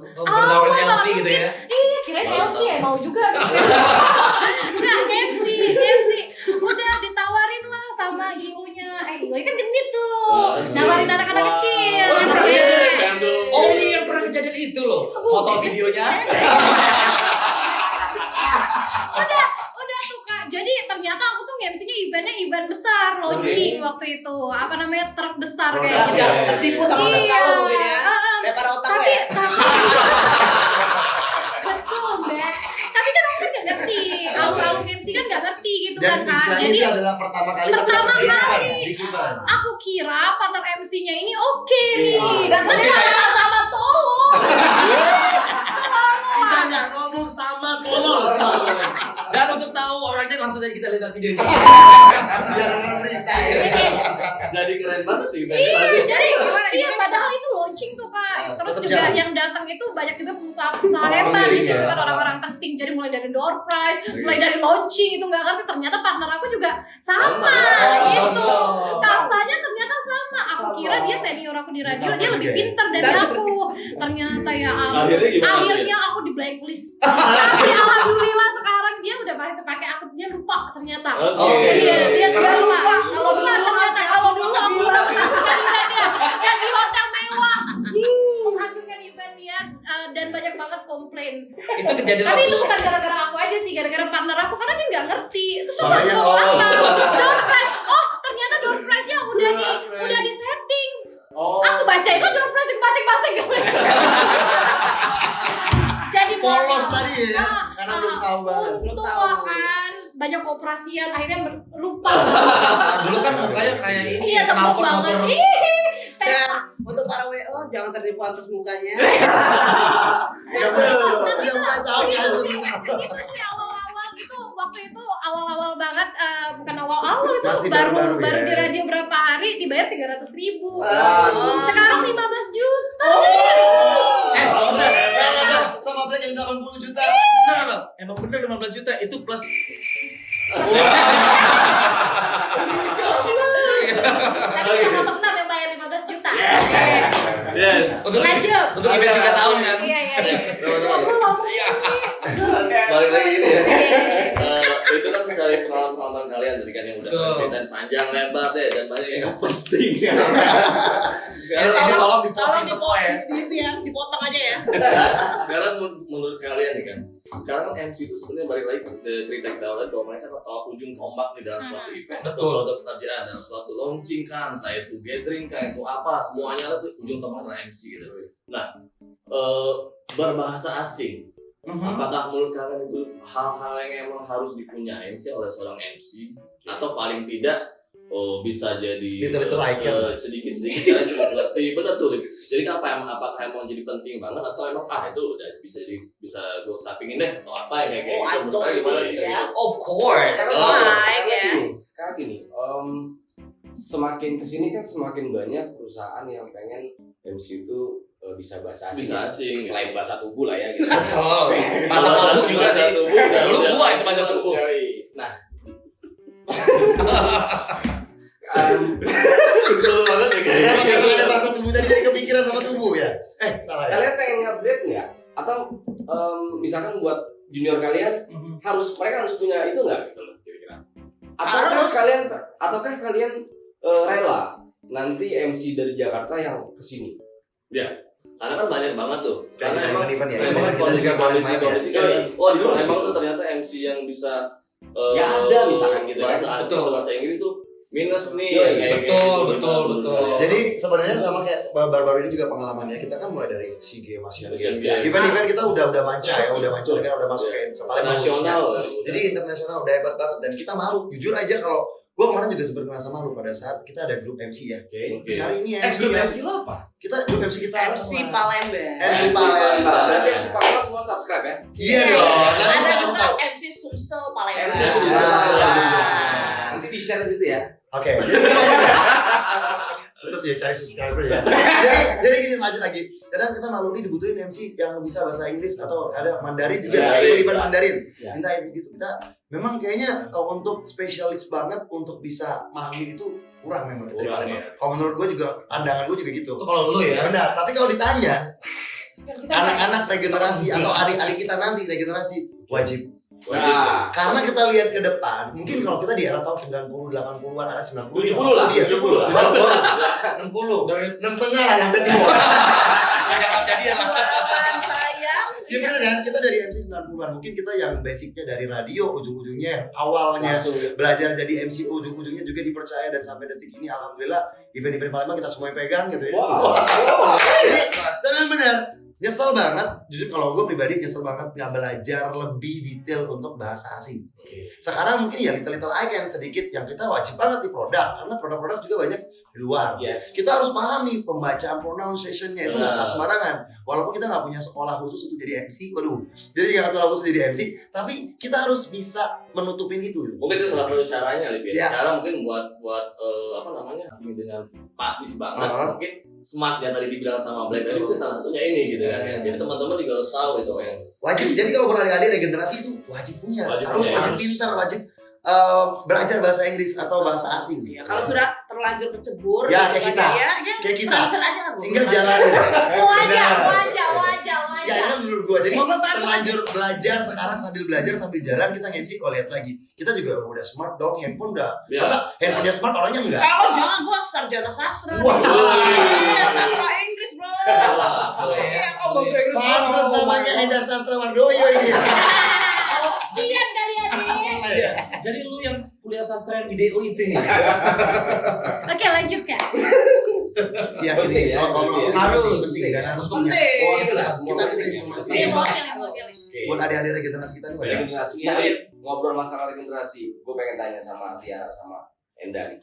Bernawarin LC gitu ya. Iya, kirain MC ya mau juga. Enggak, MC. Udah ditawarin lah sama ibunya. Ibunya kan genit tuh. Nawarin anak-anak kecil. Oh, ini pernah kejadian. Bandung. Oh ini yang pernah kejadian itu loh. Foto videonya. Udah tuh Kak. Jadi ternyata aku tuh MC-nya event besar, launching waktu itu. Apa namanya? Truk besar Oh, kayak gitu. Udah tertipu sama otak Iya. lo mungkin ya. Daripada otak lo Tapi ya. betul Mbak. Tapi kan aku kan gak ngerti. Alur MC kan gak ngerti gitu Dan kan Kak. istilahnya Jadi itu adalah pertama kali pertama tapi dapat kali. di event. aku kira partner MC-nya ini oke nih. Dan ternyata sama tolong. Kita nggak ngomong sama tolol. Dan untuk tahu orangnya langsung aja kita lihat videonya. Biar ngerti. Jadi keren banget sih. Jadi iya padahal itu launching tuh Kak. Terus tetap juga jalan. yang datang itu banyak juga pengusaha-pengusaha Oh, hebat iya, di situ iya. kan, orang-orang penting. Jadi mulai dari door prize, mulai dari launching itu nggak ngerti, ternyata partner aku juga sama itu. Kastanya ternyata sama. Aku kira dia senior aku di radio, dia lebih pinter dari aku. Ternyata ya ampun. Akhirnya gimana? Akhirnya aku di blacklist. Tapi alhamdulillah sekarang dia udah pakai akunnya, lupa ternyata. Oke. Dia Nggak lupa. Kalau dulu ternyata, kalau dulu aku bilang dia yang di hotel mewah menghancurkan event dia, dan banyak banget komplain. Itu kejadian Tapi itu waktu. bukan gara-gara aku aja sih, gara-gara partner aku karena dia nggak ngerti. Itu suka Makanya, suka apa? oh. Door prize. Oh ternyata door prize-nya udah di setting. Oh. Aku baca itu door prize masing-masing. Jadi Polos bodoh. tadi ya, karena belum tahu banget. Untung lah kan banyak operasian akhirnya lupa. Dulu kan mukanya kayak ini. Iya tepuk banget. knalpot. Dan untuk para WO jangan tertipu atas mukanya. Sudah mulai tahu ya sebenarnya. Itu sih awal-awal itu, waktu itu awal-awal banget, bukan awal-awal itu Masih baru baru-baru ya. di radio berapa hari dibayar 300.000. Wow. Sekarang 15 juta. Sebentar. Sama Black yang 80 juta. Emang bener 15 juta itu plus. Yes. Untuk Lanjut. untuk event 3 tahun kan. Iya. Teman-teman. Gue ngomong Balik lagi ini ya. Itu kan dari pengalaman kalian tadi kan yang udah Betul. ceritain panjang lebar deh dan banyak yang penting. Ini tolong dipotong Tolong semua ya. itu ya, dipotong aja ya. Sekarang menurut kalian nih kan, sekarang kan MC itu sebenarnya balik lagi ke cerita kita awal bahwa mereka tahu ujung tombak di dalam suatu event atau Betul. suatu pekerjaan, dalam suatu launching kan, entah itu gathering kan, itu apa, semuanya itu ujung tombak adalah MC gitu. Nah, berbahasa asing, apakah menurut kalian itu hal-hal yang emang harus dipunyain sih oleh seorang MC atau paling tidak bisa jadi Little icon. sedikit-sedikit kalian cuma ngerti bener tuh. Jadi apakah emang jadi penting banget atau emang itu udah bisa gue sampingin deh atau apa ya kayak gitu. Menurut kalian gimana sih kayak gitu? Of course. Karena gini, semakin kesini kan semakin banyak perusahaan yang pengen MC itu bisa bahasa asing. Bisa asing. Selain bahasa tubuh lah ya gitu. Oh, masa tubuh juga sih. Dulu gua itu masa tubuh. Nah, Kesel banget ya kayaknya. Kalau ada bahasa tubuh tadi jadi kepikiran sama tubuh ya. Salah ya. kalian pengen upgrade nggak? Atau misalkan buat junior kalian mereka harus punya itu nggak gitu loh kira-kira? Ataukah kalian rela nanti MC dari Jakarta yang kesini? Karena kan banyak banget tuh. Kayak Karena kita emang event ya, emang event kita juga kondisi main-main ya. kan. Oh, di emang tuh ternyata MC yang bisa Nggak ada misalkan gitu kan. bahasa asing atau bahasa Inggris tuh minus nih. Iya, kayak betul, gitu. betul. Jadi sebenarnya sama kayak baru-baru ini juga pengalamannya kita kan mulai dari SEA Games, Asian Asian Games. Games. Event-event kita udah manca ya, udah manca udah masuk ke paling Nasional. Jadi internasional udah hebat banget dan kita malu. Jujur aja kalau gua kemarin juga sempat ngerasa malu pada saat kita ada grup MC ya. Oke. Cari ini MC Grup ya. MC lo apa? Kita grup MC kita MC Palembang. MC Palembang. Berarti MC Palembang semua subscribe ya? Iya dong. Nanti Ada kita juga tahu. MC Sumsel Palembang. MC Nanti di share situ ya. Oke. Tetap ya cari subscriber ya. jadi gini lanjut lagi. Kadang kita malu nih dibutuhin MC yang bisa bahasa Inggris atau ada Mandarin juga. Mandarin. Event Mandarin. Ya. Minta gitu. Kita memang kayaknya untuk spesialis banget untuk bisa memahami itu kurang memang dari Kurang, Palembang. ya. Kalau menurut gue juga pandangan gue juga gitu. Itu kalau lu ya. Benar. Tapi kalau ditanya anak-anak regenerasi atau adik-adik kita nanti regenerasi wajib. Nah, Karena kita lihat ke depan, mungkin kalau kita di era tahun 90, 80-an, 90 70 lah, iya, 70 lah. 60. Dari 6,5 lah sampai timur. yang jadian lah. Sayang. Iya benar kan? Kita dari MC 90-an, mungkin kita yang basicnya dari radio, ujung-ujungnya yang awalnya langsung belajar jadi MC, ujung-ujungnya juga dipercaya dan sampai detik ini alhamdulillah event-event Palembang kita semua yang pegang gitu ya. wow. Jadi, tapi benar. Nyesel banget, jujur kalau gue pribadi nyesel banget nggak belajar lebih detail untuk bahasa asing. Sekarang mungkin ya little icon sedikit yang kita wajib banget di produk karena produk-produk juga banyak di luar. Yes. Kita harus paham nih pembacaan pronunciation-nya itu nggak Benar. sembarangan. Walaupun kita nggak punya sekolah khusus untuk jadi MC, waduh. Jadi nggak sekolah khusus jadi MC, tapi kita harus bisa menutupin itu. Mungkin itu salah satu caranya, Lip. Ya. Cara mungkin buat apa namanya dengan pasif banget, mungkin smart yang tadi dibilang sama Black tadi mungkin salah satunya ini gitu kan. Ya. Jadi teman-teman juga harus tahu itu kan. Wajib. Jadi kalau buat adik-adik regenerasi itu wajib punya, Wajib harus punya. pintar, wajib belajar bahasa Inggris atau bahasa asing. Ya, kalau sudah terlanjur kecebur, Ya, gitu kayak kan kita. ya, Kayak kita. translate aja lah, Bu. Tinggal jalanin. wajah. Ya itu menurut gue. Jadi Ngomong translate. terlanjur belajar sekarang sambil belajar sambil jalan kita nge-MC kalau lihat lagi. Kita juga udah smart dong, handphone udah. Ya. Masa handphonenya smart orangnya enggak? Kalau jangan gua sarjana sastra. Wah. Iya, sastra Inggris, Bro. Boleh ya. Iya, kalau bahasa Inggris. Pantes namanya Enda Sastra Wardoyo ini. Kalian nih. Jadi lu yang kuliah sastra yang di DO itu ya. Oke, lanjut Kak. Ya Penting ini ya, penting. harus Harus. penting dan harus punya. Penting. Oh, itu lah, semua Kita penting. informasi. Iya, Buat boleh. Oke. adik-adik regenerasi kita nih Pak, ya. Regenerasi. Nah, ngobrol masalah regenerasi. Gue pengen tanya sama Tiara sama Enda nih.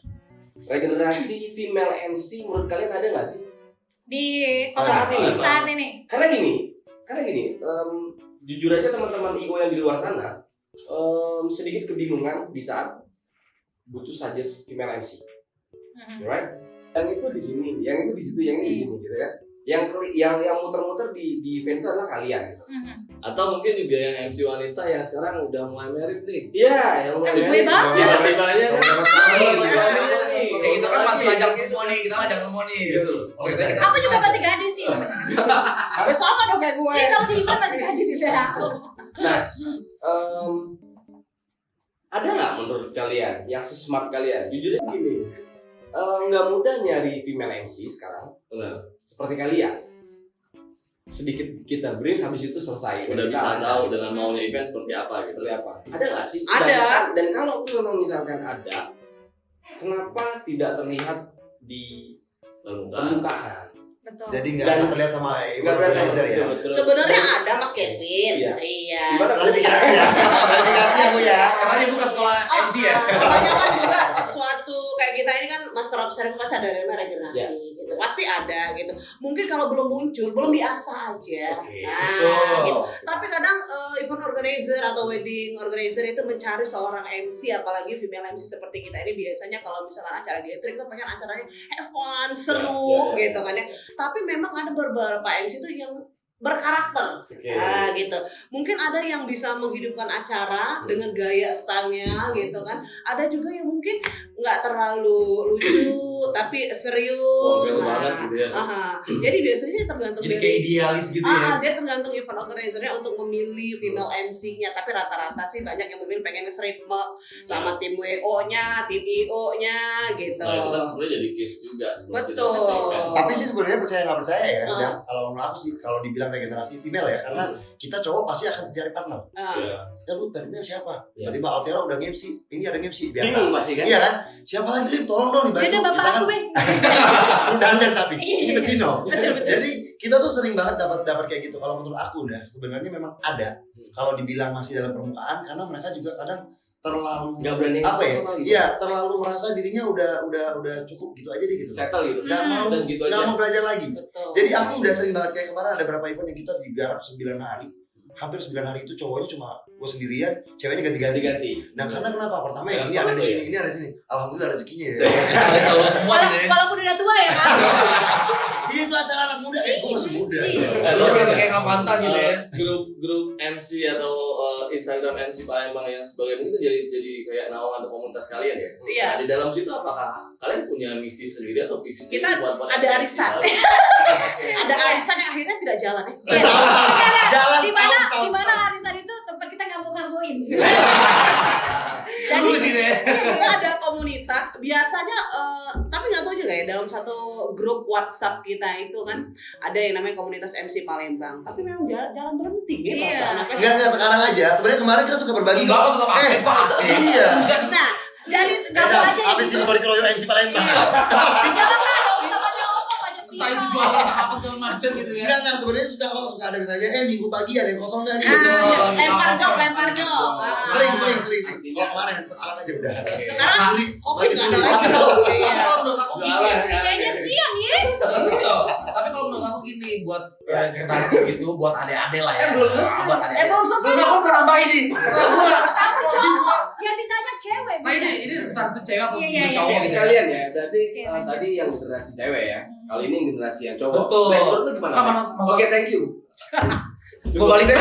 Regenerasi female MC menurut kalian ada nggak sih? Di Saat ini. saat ini. Karena gini, jujur aja teman-teman IO yang di luar sana sedikit kebingungan di saat butuh suggest female MC, right? Yang itu di sini, yang itu di situ, yang ini di sini, gitu kan? Yang muter-muter di event itu adalah kalian, gitu. Atau mungkin juga yang MC wanita yang sekarang udah mulai married nih. Iya, yang mulai gue banget. Ya, tiba-tibanya Kayak gitu kan masih lajang semua nih, kita lajang semua nih gitu loh. Ceritanya kita Aku juga masih gadis sih. Harus sama dong kayak gue. Iya, kalau di event masih gadis sih dari aku. Nah, ada nggak menurut kalian yang sesmart kalian? Jujur aja gini, nggak mudah nyari female MC sekarang. Benar. Seperti kalian, sedikit kita brief, habis itu selesai. Udah Kita bisa lancar. tahu dengan maunya event seperti apa gitu. Seperti apa? Ada nggak sih? Ada. Dan kalau memang misalkan ada, kenapa tidak terlihat di Permukaan. permukaan? Betul. Jadi Dan- nggak terlihat sama Nggak berasa organizer ya. Terus- Sebenarnya dan- ada Mas Kevin. Iya. Iya. Gimana Klarifikasi ya. Klarifikasi ya Bu ya. karena dia buka sekolah MC ya. Kebanyakan juga suatu kayak kita ini kan Master of Ceremony pasti ada regenerasi gitu. Pasti ada gitu. Mungkin kalau belum muncul, belum biasa aja. Oke, Nah, betul. gitu. Tapi kadang event organizer atau wedding organizer itu mencari seorang MC, apalagi female MC seperti kita ini biasanya kalau misalkan acara gathering itu pengen acaranya have fun, seru Ya. gitu kan ya. Tapi memang ada beberapa MC itu yang berkarakter. Oke. Nah, gitu. Mungkin ada yang bisa menghidupkan acara dengan gaya stylenya gitu kan. Ada juga yang mungkin nggak terlalu lucu tapi serius. Formal banget gitu ya. Jadi biasanya tergantung Jadi kayak idealis gitu ya. dia tergantung event organizer-nya untuk memilih female MC-nya. Tapi rata-rata sih banyak yang memilih pengen nge-ritme sama tim WO-nya, tim IO-nya gitu. Nah, itu kan sebenarnya jadi case juga sebenarnya. Betul. Tapi sih sebenarnya percaya nggak percaya ya. Ah. Nah, kalau menurut aku sih kalau dibilang regenerasi female ya, karena kita cowok pasti akan cari partner. Iya. Ya lu partner siapa? Iya. Tiba-tiba Altera udah MC, ini ada MC biasa. Bingung pasti kan? Iya kan? Siapa lagi Lim? Tolong dong dibantu. Beda bapak Kita aku, kan Be. dandan tapi Iya. ini Betino. Betul, betul. Jadi kita tuh sering banget dapat kayak gitu. Kalau menurut aku udah sebenarnya memang ada. Kalau dibilang masih dalam permukaan karena mereka juga kadang terlalu Nggak berani apa ya? ekspos gitu. Iya, terlalu merasa dirinya udah cukup gitu aja deh gitu. Settle gitu. Nggak mau Udah segitu nggak aja. mau belajar lagi. Betul. Jadi aku udah sering banget kayak kemarin ada berapa event yang kita digarap 9 hari. Hampir 9 hari itu cowoknya cuma gue sendirian, ceweknya ganti-ganti. Ganti-ganti. Nah karena kenapa? Pertama Ya, yang ini ada di betul sini, ya. ini ada di sini. Alhamdulillah rezekinya ya. Ada kalau semua gitu ya. Walaupun udah tua ya kan. Itu acara anak muda, gue masih muda. Lo berasa kayak nggak pantas gitu ya. Grup MC atau Instagram MC Palembang yang sebagainya itu jadi kayak naungan atau komunitas kalian ya. Iya. Nah, di dalam situ apakah kalian punya misi sendiri atau visi sendiri Kita buat ada MC? arisan. Ada arisan yang akhirnya tidak jalan ya. Jalan Di mana tahun-tahun. di mana arisan itu tempat kita ngambung-ngambungin. Jadi Lu gitu ya. kita ada komunitas biasanya tapi nggak tahu juga ya dalam satu grup WhatsApp kita itu kan ada yang namanya komunitas MC Palembang tapi memang jalan berhenti ya Iya. bahasa anaknya. Enggak sekarang aja. Sebenarnya kemarin kita suka berbagi. Enggak kok tetap aktif Pak. Iya. Nah jadi nggak Beda. aja Habis ini balik keroyok MC Palembang. Entah itu jualan apa segala macam gitu ya. Enggak sebenarnya suka ada misalnya minggu pagi ada yang kosong kan Nah, gitu. lempar jok. Sering. Kalau kemarin sekarang aja udah. Sekarang Suri, kopi mati nggak ada suri. lagi. Tapi Iya. kalau menurut aku gini ya. Kayaknya siang ya. Betul. Tapi kalau menurut aku gini buat generasi gitu, buat adik-adik lah ya. Belum selesai. Buat adik-adik. Belum selesai. Belum, aku mau nambahin nih. Kamu cowok yang ditanya cewek. Nah ini entah itu cewek atau Iya, iya, cowok Jadi gitu. sekalian ya, berarti Oke, tadi yang generasi cewek ya. Kali ini generasi yang cowok. Betul. Nah, menurut lu gimana? Apa, Pak? maksud- Oke, thank you. Gue balik deh.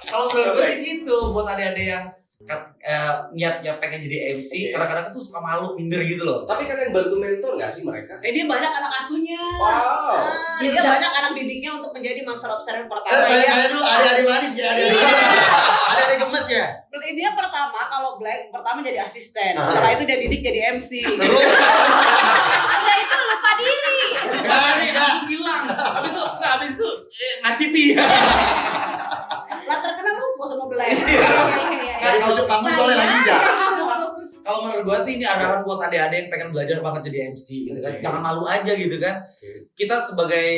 Kalau menurut gue sih gitu, buat adik-adik yang niatnya pengen jadi MC, Oke. kadang-kadang tuh suka malu, minder gitu loh. Tapi kalian bantu mentor nggak sih mereka? Dia banyak anak asuhnya. Wow. Dia banyak anak didiknya untuk menjadi Master of Ceremony pertama Tanya ya. dulu adik-adik manis ya, adik-adik manis. Adik-adik gemes ya. Dia pertama kalau Black pertama jadi asisten, Aha. setelah itu dia didik jadi MC. Terus Anda itu lupa diri. enggak. Hilang. Habis itu ngacipi. Lah terkenal lu bos sama Black. Dari pucuk panggung boleh lagi enggak? Kalau menurut gue sih ini arahan buat adik-adik yang pengen belajar banget jadi MC gitu kan. Oke. Jangan malu aja gitu kan. Kita sebagai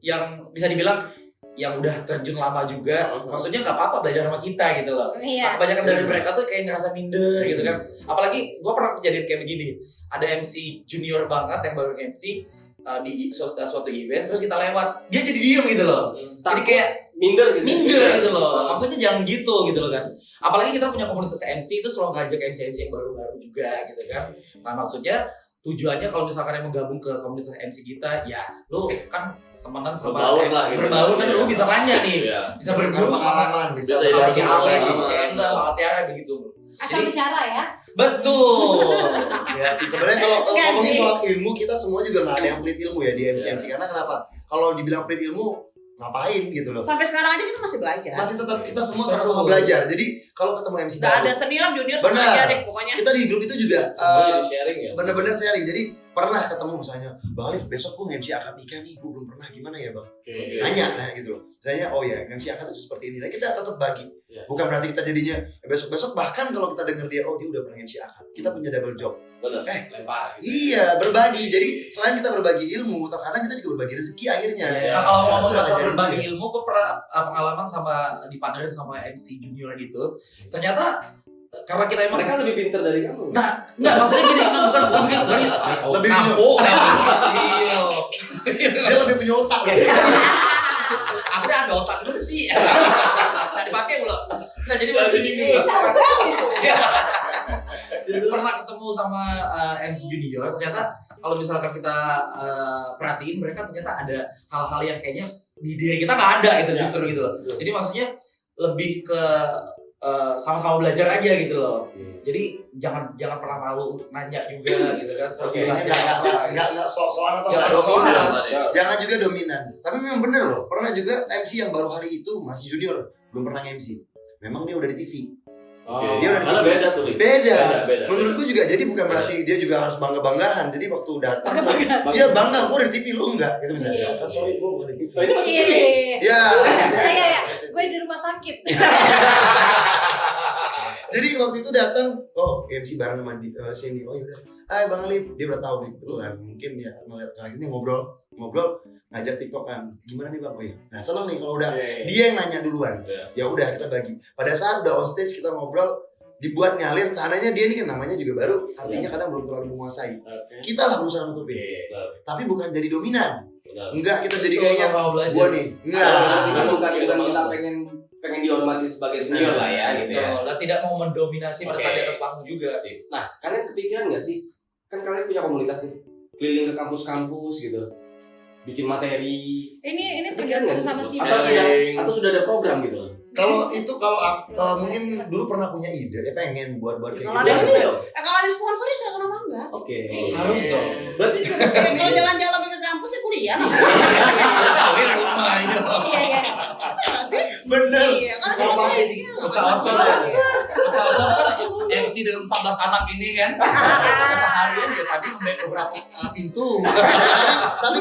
yang bisa dibilang yang udah terjun lama juga, maksudnya nggak apa-apa belajar sama kita gitu loh. Iya. Kebanyakan dari mereka tuh kayak ngerasa minder gitu kan. Apalagi gue pernah kejadian kayak begini. Ada MC junior banget yang baru MC di suatu event, terus kita lewat, dia jadi diem gitu loh. Jadi kayak minder gitu. minder gitu loh. Maksudnya jangan gitu loh kan. Apalagi kita punya komunitas MC itu selalu ngajak MC yang baru-baru juga gitu kan. Nah maksudnya tujuannya kalau misalkan emang gabung ke komunitas MC kita, ya lu kan temenan sama Berbaur lah gitu. berbaur kan, lu bisa nanya nih, Iya. bisa Berguru berguru sama pengalaman, bisa sama edukasi si Ale, pengalaman. si Enda, sama Tiara begitu. Asal Jadi bicara ya. betul. Ya sih sebenarnya kalau Nggak ngomongin sih. soal ilmu kita semua juga nggak ada yang pelit ilmu ya di MC karena kenapa? Kalau dibilang pelit ilmu ngapain gitu loh. Sampai sekarang aja kita masih belajar. Masih tetap kita semua sama-sama belajar. Jadi kalau ketemu MC Gak ada baru, senior, junior sama Benar. aja deh pokoknya. kita di grup itu juga Semua jadi sharing ya. bener-bener sharing. Jadi pernah ketemu misalnya, Bang Alif besok gue MC akad nikah nih, gue belum pernah gimana ya Bang? Oke. Nanya, nah gitu loh. Misalnya, oh ya MC akad itu seperti ini. Nah kita tetap bagi. Ya. Bukan berarti kita jadinya besok-besok bahkan kalau kita denger dia, oh dia udah pernah MC akad, kita punya double job. Benar. Lempar. Iya, berbagi. Jadi selain kita berbagi ilmu, terkadang kita juga berbagi rezeki akhirnya. Iya. Nah kalau Ya, ngomong itu soal ajarin berbagi dia. ilmu, gue pernah pengalaman sama dipandarin sama MC junior itu. Ternyata karena kita emang Mereka lebih pintar dari kamu. Nah, enggak maksudnya gini, bukan begitu. Lebih nampuk, iya. Dia lebih punya otak. Aku udah ada otak dulu sih. Nggak dipakai belum. Nah, jadi waktu ini pernah ketemu sama MC junior, ternyata kalau misalkan kita perhatiin mereka ternyata ada hal-hal yang kayaknya di diri kita nggak ada gitu, justru gitu loh. Jadi maksudnya lebih ke sama-sama belajar aja gitu loh. Jadi jangan pernah malu untuk nanya juga gitu kan. Terus Oke, ini belajar. nggak sok-sokan atau Nggak nggak sok-sokan. dominan. Jangan juga dominan. Tapi memang bener loh. Pernah juga MC yang baru hari itu masih junior, belum pernah MC. Memang dia udah di TV. Oh. Dia udah di Karena TV. beda tuh. Lik. Beda. Beda. Menurutku juga jadi bukan berarti dia juga harus bangga-banggahan. Jadi waktu datang dia bangga, gue udah di TV lu enggak gitu misalnya. Kan sorry gue bukan di TV. Oh, ini masih Iya. Ya. Iya. Gue di rumah sakit. Jadi waktu itu datang, oh MC bareng sama Cindy, oh yaudah, hai Bang Alif, dia udah tahu nih kebetulan, mungkin ya ngeliat ini ngobrol, ngajak tiktokan, gimana nih Bang, oh iya, nah seneng nih kalau udah dia yang nanya duluan, Iya. ya udah kita bagi, pada saat udah on stage kita ngobrol, dibuat ngalir, seandainya dia ini kan namanya juga baru, artinya kadang belum terlalu menguasai, kita lah berusaha nutupin, tapi bukan jadi dominan, Benar. enggak kita jadi Terus kayaknya sama belajar. gua nih, enggak, Kita bukan kita pengen dihormati sebagai senior lah ya gitu ya. Dan tidak mau mendominasi pada saat Oke. di atas panggung juga. Sip. Nah, kalian kepikiran nggak sih? Kan kalian punya komunitas nih, keliling ke kampus-kampus gitu, bikin materi. Ini Kepikiran tergantung nggak sih? sama si Atau sudah ada program gitu loh? kalau mungkin dulu pernah punya ide, ya pengen buat kayak Kalau gitu. ada sih, Ayo. kalau ada sponsori saya kenapa enggak? Oke. Harus dong. Berarti Kalau jalan-jalan ke kampus ya kuliah. Kawin rumah itu. Iya. Bener. Iya, kan Kalau sponsori pakai- dia. Ocak-ocak kan. Ocak-ocak kan MC dengan 14 anak ini kan. Seharian ya tadi membayar beberapa pintu. Tapi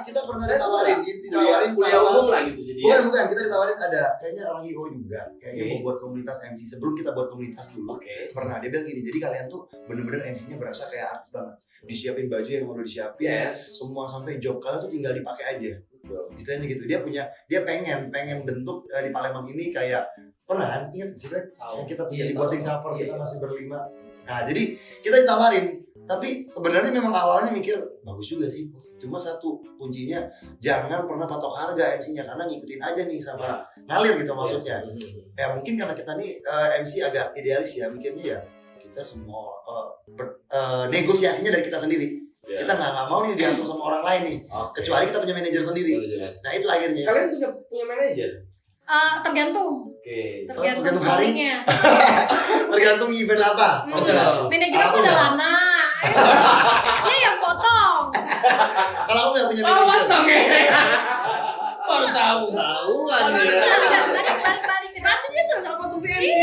kita pernah ditawarin kuliah sama umum lah gitu jadi ya. bukan kita ditawarin ada kayaknya orang IO juga kayaknya Oke. mau buat komunitas MC sebelum kita buat komunitas dulu Oke. pernah dia bilang gini jadi kalian tuh bener-bener MC-nya berasa kayak artis banget disiapin baju yang udah disiapin Yes. semua sampai job kalian tuh tinggal dipakai aja Betul. istilahnya gitu dia pengen bentuk di Palembang ini kayak pernah kan ingat sih Brad? Tahu. Yang kita punya Iya, dibuatin tahu. cover Iya, kita iya. masih berlima nah jadi kita ditawarin tapi sebenarnya memang awalnya mikir bagus juga sih cuma satu kuncinya jangan pernah patok harga MC-nya karena ngikutin aja nih sama ngalir gitu maksudnya ya mungkin karena kita nih MC agak idealis ya mikirnya ya kita semua negosiasinya dari kita sendiri Ya. kita nggak mau nih diatur sama orang lain nih Oke. kecuali kita punya manajer sendiri nah itu akhirnya Kalian punya manajer? Tergantung Oke. tergantung hari. callingnya. tergantung event apa Betul. Manajer aku udah lana. Dia yang potong. kalau aku nggak punya Oh, manajer potong ya. Baru tahu. Tahuan Tadi ya. balik-balik ke Berarti dia tuh kalau potong VNC.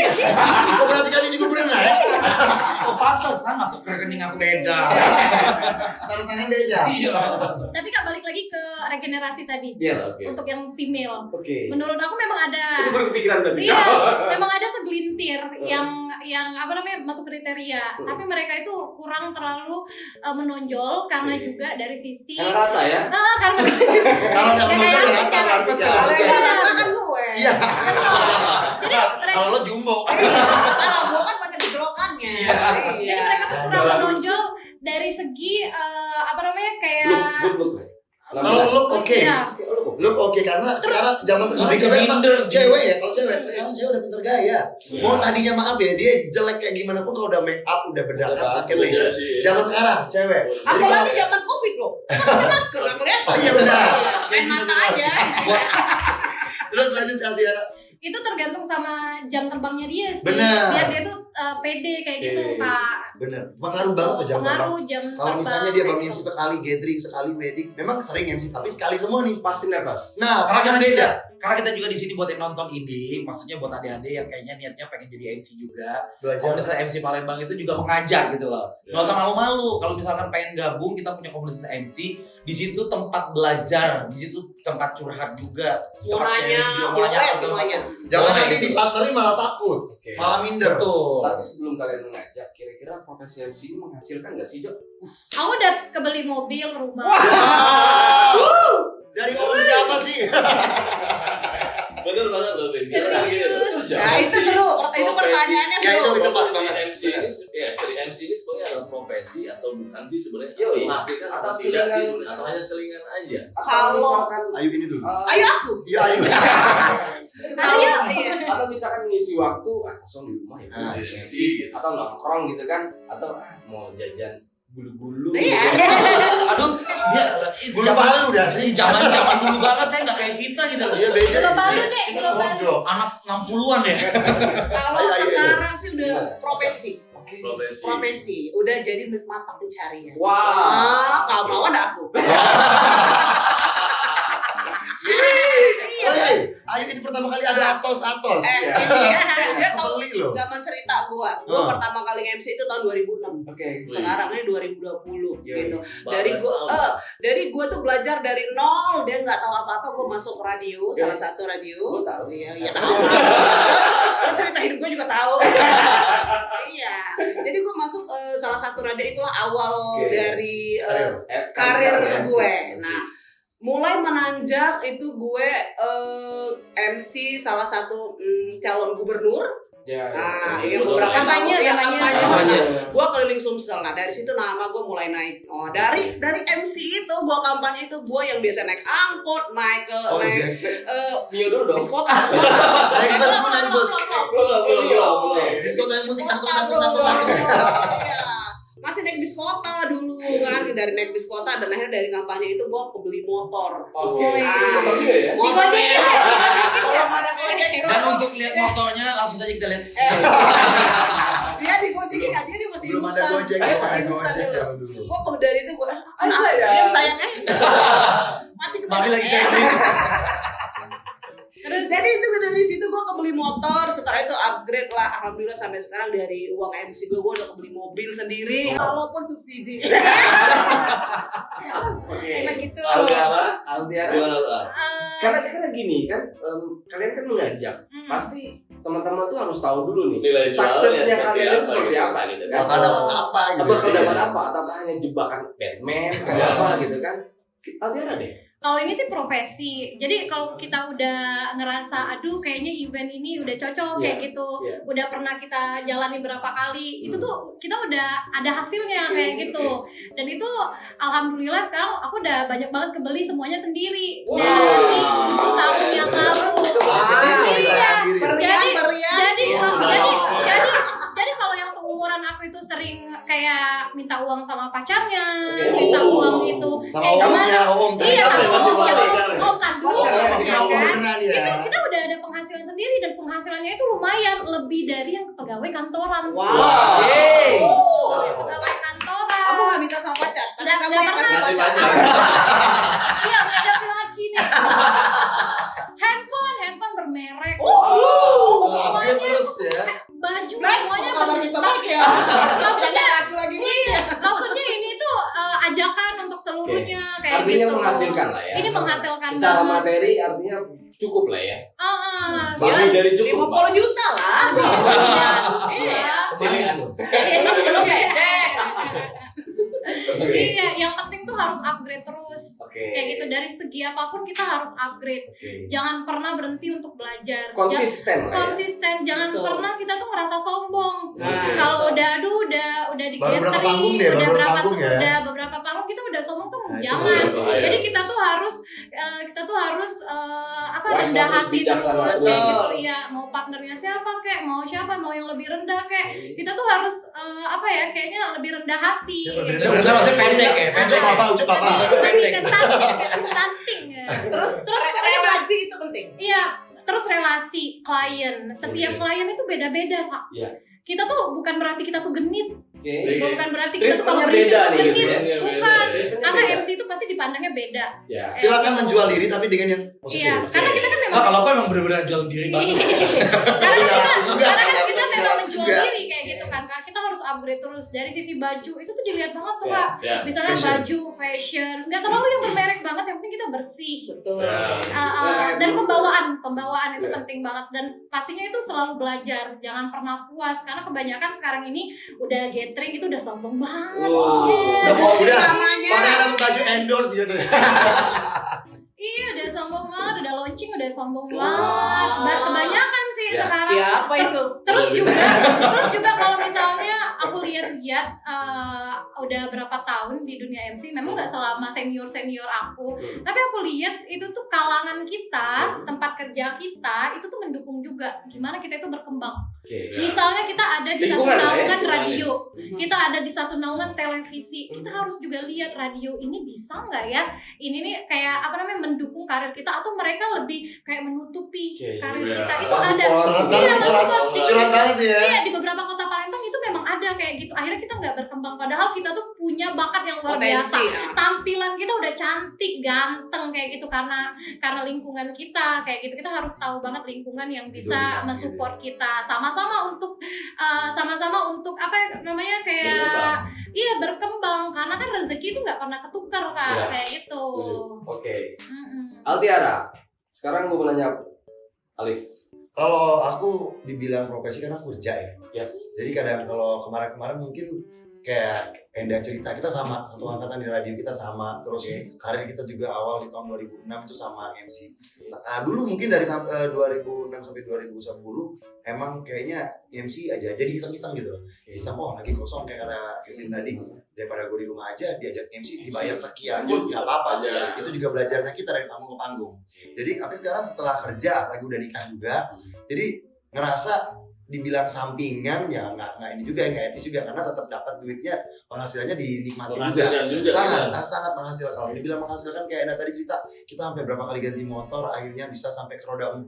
oh berarti kami juga pernah ya Oh pantesan masuk ke rekening aku beda. tanda tangan beda Iya. Tapi Kak balik lagi ke regenerasi tadi. Yes. Oke. Untuk yang female. Oke. Menurut aku memang ada Ini baru kepikiran berarti. Iya, memang ada segelintir yang apa namanya masuk kriteria, tapi mereka itu kurang terlalu menonjol karena Oke. juga dari sisi Karena rata ya. karena kalau nggak Kayak menonton ya kayak- rata berarti Kalau kan yang rata kan gue. iya jadi Kalau lo jumbo. Kalau gue kan banyak jolokannya. jadi mereka tuh kurang menonjol dari segi apa namanya kayak Look. kalau look oke Iya. Oke, look. look oke karena sekarang zaman sekarang Lebih ke cewek minder sih. cewek ya kalau cewek sekarang sekarang cewek udah pinter gaya. Mau tadinya maaf ya, dia jelek kayak gimana pun kalau udah make up, udah bedakan, pakai facial. Zaman sekarang cewek. Apalagi zaman Covid loh. Kan pakai masker nggak kelihatan. Oh iya benar. Main mata aja. Terus lanjut Altiara. Itu tergantung sama jam terbangnya dia sih. Benar. Biar dia tuh pede kayak gitu, Kak. Bener. Pengaruh banget tuh jam terbang. Pengaruh jam terbang. Kalau misalnya dia kayak bangun gitu. MC sekali gathering, sekali wedding, memang sering MC tapi sekali semua nih. Pasti nervous. Nah, Karena kan kita beda. karena kita juga di sini buat yang nonton ini, maksudnya buat adik-adik yang kayaknya niatnya pengen jadi MC juga. Belajar. Komunitas MC Palembang itu juga mengajak gitu loh. Nggak usah malu-malu. Kalau misalkan pengen gabung, kita punya komunitas MC. Di situ tempat belajar, di situ tempat curhat juga. Mau Tempat nanya, sharing juga, boleh apa segala semuanya. macam. Jangan Boleh nanti gitu. dipartnerin malah takut, Oke. malah minder. Betul. Tapi sebelum kalian mengajak, kira-kira profesi MC ini menghasilkan nggak sih, Jo? Aku udah kebeli mobil, rumah. Dari ngomong siapa sih? Bener banget loh, Ben. Serius. Nah itu seru. Itu pertanyaannya Ya seru. itu pas Profesi banget. MC ini, ya seri MC ini sebenarnya adalah profesi atau bukan sih sebenarnya? Yoi. Menghasilkan atau Atau tidak sih selingan. sebenarnya? Atau hanya selingan aja? Atau Kalau- misalkan Ayo ini dulu. Ayo aku. Iya, ayo. Ayo. Iya. atau misalkan ngisi waktu kosong di rumah ya Ah, di MC MC gitu. atau nongkrong gitu kan atau mau jajan gulu-gulu Iya. Aduh, dia Bulu balu dah sih. zaman dulu banget ya, nggak kayak kita gitu loh. Iya beda. Gula balu deh, Kita gula balu. ngobrol. Anak 60-an ya. Kalau Ayo, ayo, ayo. sekarang sih udah Gimana? profesi. Oke. Profesi. Udah jadi mata pencarian. Wah. Kau mau ada aku. Ayo ini pertama kali ada atos. Dia tau Kebeli loh. zaman cerita gua Oh. pertama kali MC itu tahun 2006. Oke. Sekarang ini 2020 Iya, gitu. Dari Dari gua tuh belajar dari nol, dia nggak tahu apa-apa, gua masuk radio, Oke. salah satu radio. Gua tahu. Iya tahu. Lo cerita hidup gue juga tahu. Iya. Jadi gue masuk salah satu radio, itulah awal Oke. dari Kan karir sekarang gue. MC. Nah, mulai menanjak itu gue MC salah satu calon gubernur. ya, Nah, Iya, yang beberapa kampanye, tahun, ya, kampanye. kampanye. Gue keliling Sumsel. Nah, dari situ nama gue mulai naik. Oh, dari MC itu gue kampanye itu gue yang biasa naik angkot, naik ke Oh, naik Jack. Mio dulu dong. bis kota. Naik bus, Belum, naik bus. belum. Diskon saya musik Kota, tanggung. bro. Iya. Masih naik bis kota dulu kan, dari naik bis kota dan akhirnya dari kampanye itu gua kebeli motor. Oke. Ah. Motor dia ya. Motor Digojekin ya. ya? Kalau ada gojek hero. Dan untuk lihat motornya langsung saja kita lihat. Dia digojekin nggak? Dia masih Belum ada Indosan. Gojek, Dia belum ada masih Indosan Gojek dulu. zaman dulu. Gua dari itu gua Aduh, sayang. Diam sayangnya. Mati Mami lagi saya. sharing. Terus Jadi itu dari situ gue kebeli motor, setelah itu upgrade lah, alhamdulillah sampai sekarang dari uang MC gue udah kebeli mobil sendiri, walaupun subsidi. Oke. emang gitu. Aldiara, Altiara. gimana tuh? Karena gini kan, kalian kan mengajak, pasti teman-teman tuh harus tahu dulu nih Nilai suksesnya jualnya kalian itu seperti gitu. apa gitu kan. Bakal dapat apa gitu. Bakal dapat apa? Ataukah hanya jebakan Batman atau Ya. apa gitu kan? Altiara deh. Kalau ini sih profesi. Jadi kalau kita udah ngerasa aduh kayaknya event ini udah cocok kayak gitu. Iya. Udah pernah kita jalani berapa kali. Itu tuh kita udah ada hasilnya kayak gitu. Dan itu alhamdulillah sekarang aku udah banyak banget kebeli semuanya sendiri. Wow. Dari tahun yang lalu. Iya. Jadi kalau yang seumuran aku itu sering kayak minta uang sama pacarnya, Oke. minta uang itu Sama kayak omnya, gimana? om. Iya, Kan sama masih om, boleh, ya, kan? om kandung. Pacarnya Sama sih, om kan? beneran ya. Kita udah ada penghasilan sendiri dan penghasilannya itu lumayan lebih dari yang pegawai kantoran. Wow. Yeay. Pegawai kantoran. Kamu nggak minta sama pacar, tapi Nggak kamu yang pernah. kasih Masih pacar. banyak. Iya, ngadapin lagi nih. handphone bermerek. Upgrade terus ya. Baju Nah, semuanya kabar kita lagi ya. Maksudnya Aku lagi iya, maksudnya ini tuh ajakan untuk seluruhnya kayak Artinya gitu. menghasilkan lah ya. Ini menghasilkan Secara banget. materi artinya cukup lah ya. Iya. Lebih dari cukup. 50 juta lah. Iya. Kemarin. Belum gede. Iya, yang penting tuh harus upgrade terus. Oke. Kayak gitu dari segi apapun kita harus upgrade. Oke. Jangan pernah berhenti untuk belajar. Konsisten lah ya. Konsisten, jangan Betul. pernah kita tuh ngerasa sombong. Nah. Kalau udah di Baru berapa gathering, panggung deh, udah baru berapa panggung ya. udah beberapa panggung kita udah sombong tuh Nah, itu jangan. bahaya. Jadi kita tuh harus apa Wise rendah terus hati bijaksana. terus Betul. kayak gitu. Iya, mau partnernya siapa kek, mau siapa, mau yang lebih rendah kek. Kita tuh harus apa ya, kayaknya lebih rendah hati. Siapa lebih Gitu. rendah? Rendah maksudnya pendek ya, pendek. Ucup apa? Lebih ke stunting ya. Terus relasi itu penting. Iya, terus relasi klien. Setiap Oke. klien itu beda-beda, Pak. Iya. Kita tuh bukan berarti kita tuh genit. Oke. Bukan berarti kita tuh kalau Treatmentnya briefing beda nih tuh gitu genit. ya. Bukan. Treatmentnya Karena beda. MC itu pasti dipandangnya beda. Ya. Silakan menjual diri tapi dengan yang positif. Iya, karena kita kan memang Nah, kalau aku emang bener-bener jual diri banget. karena kan kita Juga, memang menjual juga. diri kayak gitu kan, Kak. Kita harus upgrade terus dari sisi baju. Itu tuh dilihat banget tuh, Ya, Kak. ya. Misalnya Fashion. baju, fashion, nggak terlalu yang bermerek banget, yang penting kita bersih. Betul. Dari pembawaan itu penting banget, dan pastinya itu selalu belajar, jangan pernah puas karena kebanyakan sekarang ini udah gathering itu udah sombong banget. Wow. Iya. Semua udah. Namanya. Padahal dapat baju endorse gitu. Iya, udah sombong banget, udah launching udah sombong Wow. banget. Kebanyakan sih Ya. sekarang. Siapa itu? Terus juga kalau misalnya aku lihat udah berapa tahun di dunia MC, memang nggak selama senior aku, tapi aku lihat itu tuh kalangan kita, tempat kerja kita itu tuh mendukung juga gimana kita itu berkembang. Oke. Misalnya kita ada di satu Lingkungan lah ya, naungan lingkungan. radio, kita ada di satu naungan televisi, kita harus juga lihat radio ini bisa nggak ya, ini nih kayak apa namanya, mendukung karir kita, atau mereka lebih kayak menutupi Oke. karir Iya. kita. Itu Kasih ada. support. Curhat Iya, banget, kasih curhat support. curhat banget ya. Iya, di beberapa kota Palembang itu memang ada kayak gitu. Akhirnya kita nggak berkembang, padahal kita tuh punya bakat yang luar biasa. Potensi, ya. Tampilan kita udah cantik, ganteng kayak gitu karena lingkungan kita kayak gitu. Kita harus tahu banget lingkungan yang bisa Dominasi mensupport kita, sama-sama untuk apa namanya, kayak Berkembang. iya berkembang, karena kan rezeki itu nggak pernah ketukar, Kak, Iya. kayak gitu. Oke. Mm-mm. Altiara. Sekarang gue mau nanya Alif. Kalau aku dibilang profesi kan aku kerja ya. Ya. Jadi kadang kalau kemarin-kemarin mungkin kayak Enda cerita, kita sama satu angkatan di radio, kita sama, terus karir kita juga awal di tahun 2006 itu sama MC. Nah, dulu mungkin dari 2006 sampai 2010 emang kayaknya MC aja jadi iseng-iseng gitu loh. Iseng, oh lagi kosong kayak kata Kevin tadi, daripada gue di rumah aja diajak MC dibayar sekian pun nggak apa-apa. Aja. Itu juga belajarnya kita dari panggung ke panggung. Jadi tapi sekarang setelah kerja lagi udah nikah juga, jadi ngerasa dibilang sampingan ya nggak ini juga, nggak etis juga, karena tetap dapat duitnya, penghasilannya dinikmati juga. Penghasilan juga, Sangat menghasilkan. Kalau dibilang menghasilkan kayak Ena tadi cerita, kita sampai berapa kali ganti motor akhirnya bisa sampai ke roda 4,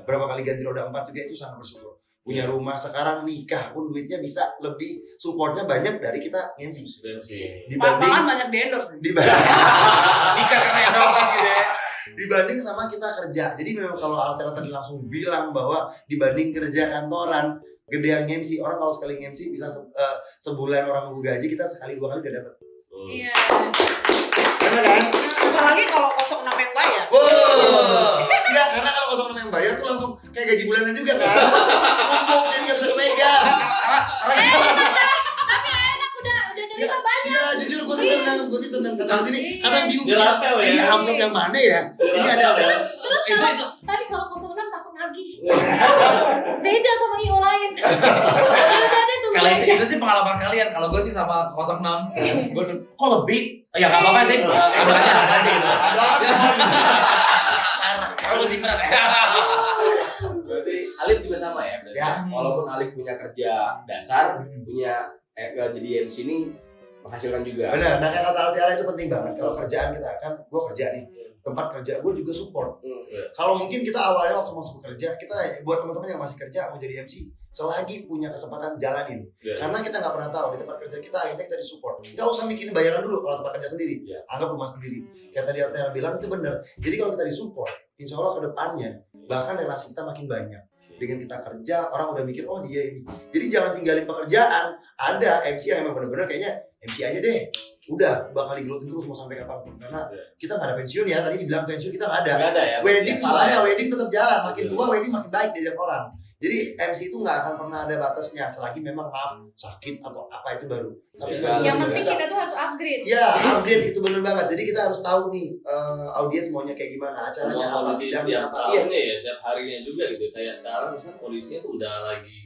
berapa kali ganti roda 4 juga, itu sangat bersyukur. Punya rumah, sekarang nikah pun duitnya bisa lebih, supportnya banyak dari kita MC. Dibanding Pangan banyak di endorse. Nikah karena endorse gitu ya. dibanding sama kita kerja. Jadi memang kalau Altera tadi langsung bilang bahwa dibanding kerja kantoran, gedean MC, orang kalau sekali MC bisa sebulan orang nunggu gaji, kita sekali 2 kali udah dapat. Iya. Benar kan? Apalagi kalau 06 yang bayar. Wow. Enggak, karena kalau 06 yang bayar tuh langsung kayak gaji bulanan juga kan. Numpuk jadi nggak bisa kepegang. Tapi enak, udah nerima banyak. Iya, jujur gue sih seneng datang sini. Karena bingung. Dia lapel ya. Ini amplop yang mana ya? Ini ada. Terus Itu tapi kalau 06 takut nagih. Beda sama IO lain. Ya udah deh, tunggu kalau aja. itu sih pengalaman kalian. Kalau gue sih sama 06, gue kok lebih? Ya nggak apa-apa sih. Ada aja gitu. Kalau gue simpan ya. Berarti Alif juga sama ya? Berarti Ya. Walaupun Alif punya kerja dasar, punya jadi MC ini menghasilkan juga. Benar, nah kayak kata Altiara itu penting banget. Kalau kerjaan kita kan, gue kerja nih, tempat kerja gue juga support. Kalau mungkin kita awalnya waktu masuk kerja, kita buat teman-teman yang masih kerja mau jadi MC, selagi punya kesempatan jalanin. Karena kita nggak pernah tahu di tempat kerja kita akhirnya kita disupport. Nggak usah mikirin bayaran dulu kalau tempat kerja sendiri, anggap rumah sendiri. Kayak tadi Altiara bilang itu benar. Jadi kalau kita disupport, insya Allah ke depannya bahkan relasi kita makin banyak. Dengan kita kerja, orang udah mikir, oh dia ini. Jadi jangan tinggalin pekerjaan. Ada MC yang emang bener-bener kayaknya MC aja deh. Udah, bakal digelutin terus mau sampai kapanpun. Karena kita nggak ada pensiun ya. Tadi dibilang pensiun, kita nggak ada. Nggak ada ya? Wedding Ya, salah semuanya, ya? wedding tetap jalan. Makin tua, wedding makin baik diajak orang. Jadi MC itu nggak akan pernah ada batasnya. Selagi memang maaf, sakit atau apa itu baru. Tapi Ya, selagi Yang masih penting bisa. kita tuh harus upgrade. Ya, update itu bener banget. Jadi kita harus tahu nih audiens maunya kayak gimana, acaranya Sama apa, kondisi bidangnya setiap apa. Iya. tahunnya ya, setiap harinya juga gitu. Kayak sekarang misalnya kondisinya tuh udah lagi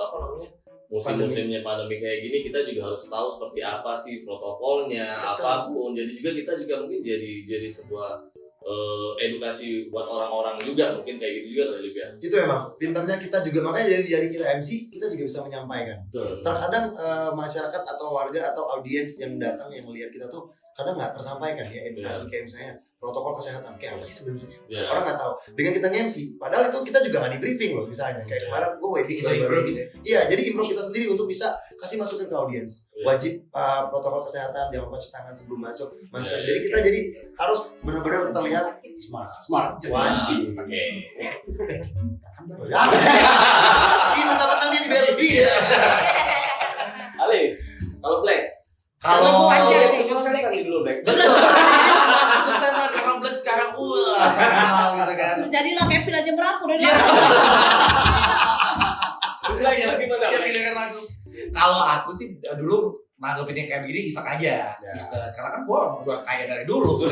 apa namanya, musim-musimnya pandemi kayak gini, kita juga harus tahu seperti apa sih protokolnya, Betul. apapun. Jadi juga kita juga mungkin jadi sebuah edukasi buat orang-orang juga, mungkin kayak gitu juga kali ya. Itu emang pintarnya kita juga, makanya jadi kita MC kita juga bisa menyampaikan. Betul. Terkadang masyarakat atau warga atau audiens yang datang yang lihat kita tuh kadang nggak tersampaikan ya edukasi kayak misalnya protokol kesehatan kayak apa sih sebenarnya. Orang nggak tahu. Dengan kita nge-MC, padahal itu kita juga nggak di briefing loh misalnya. Kayak kemarin gue wedding baru. Iya, jadi improve kita sendiri untuk bisa kasih masukan ke audiens. Wajib protokol kesehatan, jangan lupa cuci tangan sebelum masuk. Jadi kita jadi harus benar-benar terlihat smart. Wajib. Oke. Ini mentang-mentang dia dibayar lebih ya. Ale, kalau Black, Kalau Panjang nih, kesuksesan nih dulu Black. betul, masa suksesan karena Black sekarang terkenal gitu kan. Jadilah Kevin aja berapa udah Iya. Black gimana? Ya Black? pilihan aku. Kalau aku sih dulu nanggepinnya kayak begini iseng aja, iseng. Karena kan gua kaya dari dulu.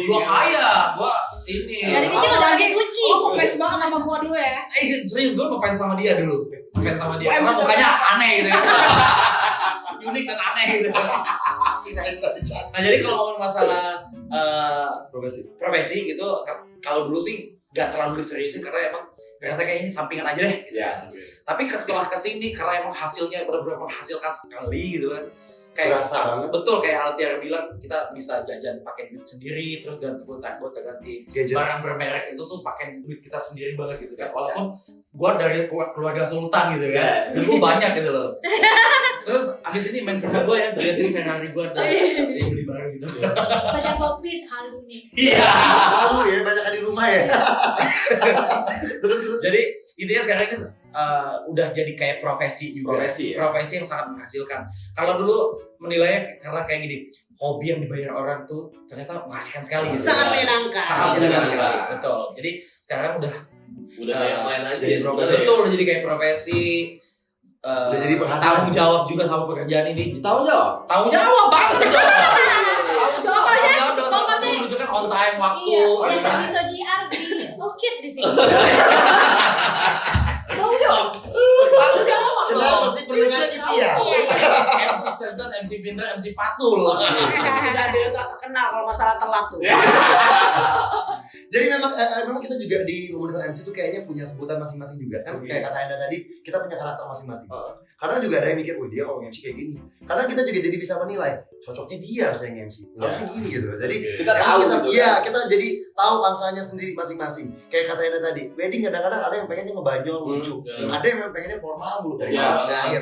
Gua kaya, gua ini. Dari kecil udah lagi Gucci. Oh, ngefans banget sama gua dulu ya. Serius gue ngefans sama dia dulu. Ngefans sama dia. Karena mukanya aneh gitu ya. Unik dan aneh gitu. Nah jadi kalau ngomongin masalah profesi gitu, kalau dulu sih gak terlalu diseriusin karena emang ternyata kayak ini sampingan aja deh. Ya. Tapi setelah kesini karena emang hasilnya benar-benar menghasilkan sekali gitu kan. Kayak Berasa banget. betul kayak Altiara bilang kita bisa jajan pakai duit sendiri terus ganti ganti Gadget. barang bermerek itu tuh pakai duit kita sendiri banget gitu kan. Walaupun gua dari keluarga sultan gitu kan. Dan gua banyak gitu loh. Terus abis ini main ke rumah gua ya liatin Ferrari gua beli baru gitu. Saja Covid halu nih. Iya. Tahu ya banyak di rumah ya. terus. Jadi intinya sekarang ini udah jadi kayak profesi juga. Profesi ya? Profesi yang sangat menghasilkan. Kalau dulu menilainya karena kayak gini, hobi yang dibayar orang tuh ternyata menghasilkan sekali gitu. Sangat menyenangkan. Sangat menyenangkan sekali. Betul. Jadi sekarang udah kayak main aja jadi ya profesi. sebenarnya. betul jadi kayak profesi. Udah jadi penghasilan. Tanggung jawab juga sama pekerjaan ini. Tahu jawab? Tanggung jawab banget. Tanggung jawab. Pokoknya- Tanggung jawab sama pokoknya- menunjukkan on time waktu. Iya, gitu yang kan. jadi SOGR di Ukit di sini. Tahu jawab? Tanggung jawab Kenapa dong. sih pendengar CV ya? MC cerdas, MC pintar, MC patuh loh. Udah dia nggak terkenal kalau masalah telat tuh. Jadi memang kita juga di komunitas MC tuh kayaknya punya sebutan masing-masing juga kan. Kayak kata Enda tadi, kita punya karakter masing-masing. Karena juga ada yang mikir, wah dia kalau MC kayak gini. Karena kita juga jadi bisa menilai, cocoknya dia harusnya yang MC. Harusnya gini gitu. Jadi Kita emang tahu kita, gitu. iya, kita jadi tahu pangsanya sendiri masing-masing. Kayak kata Enda tadi, wedding kadang-kadang ada yang pengennya ngebanyol, lucu. Ada yang pengennya formal mulu dari Iya, awal sampai akhir.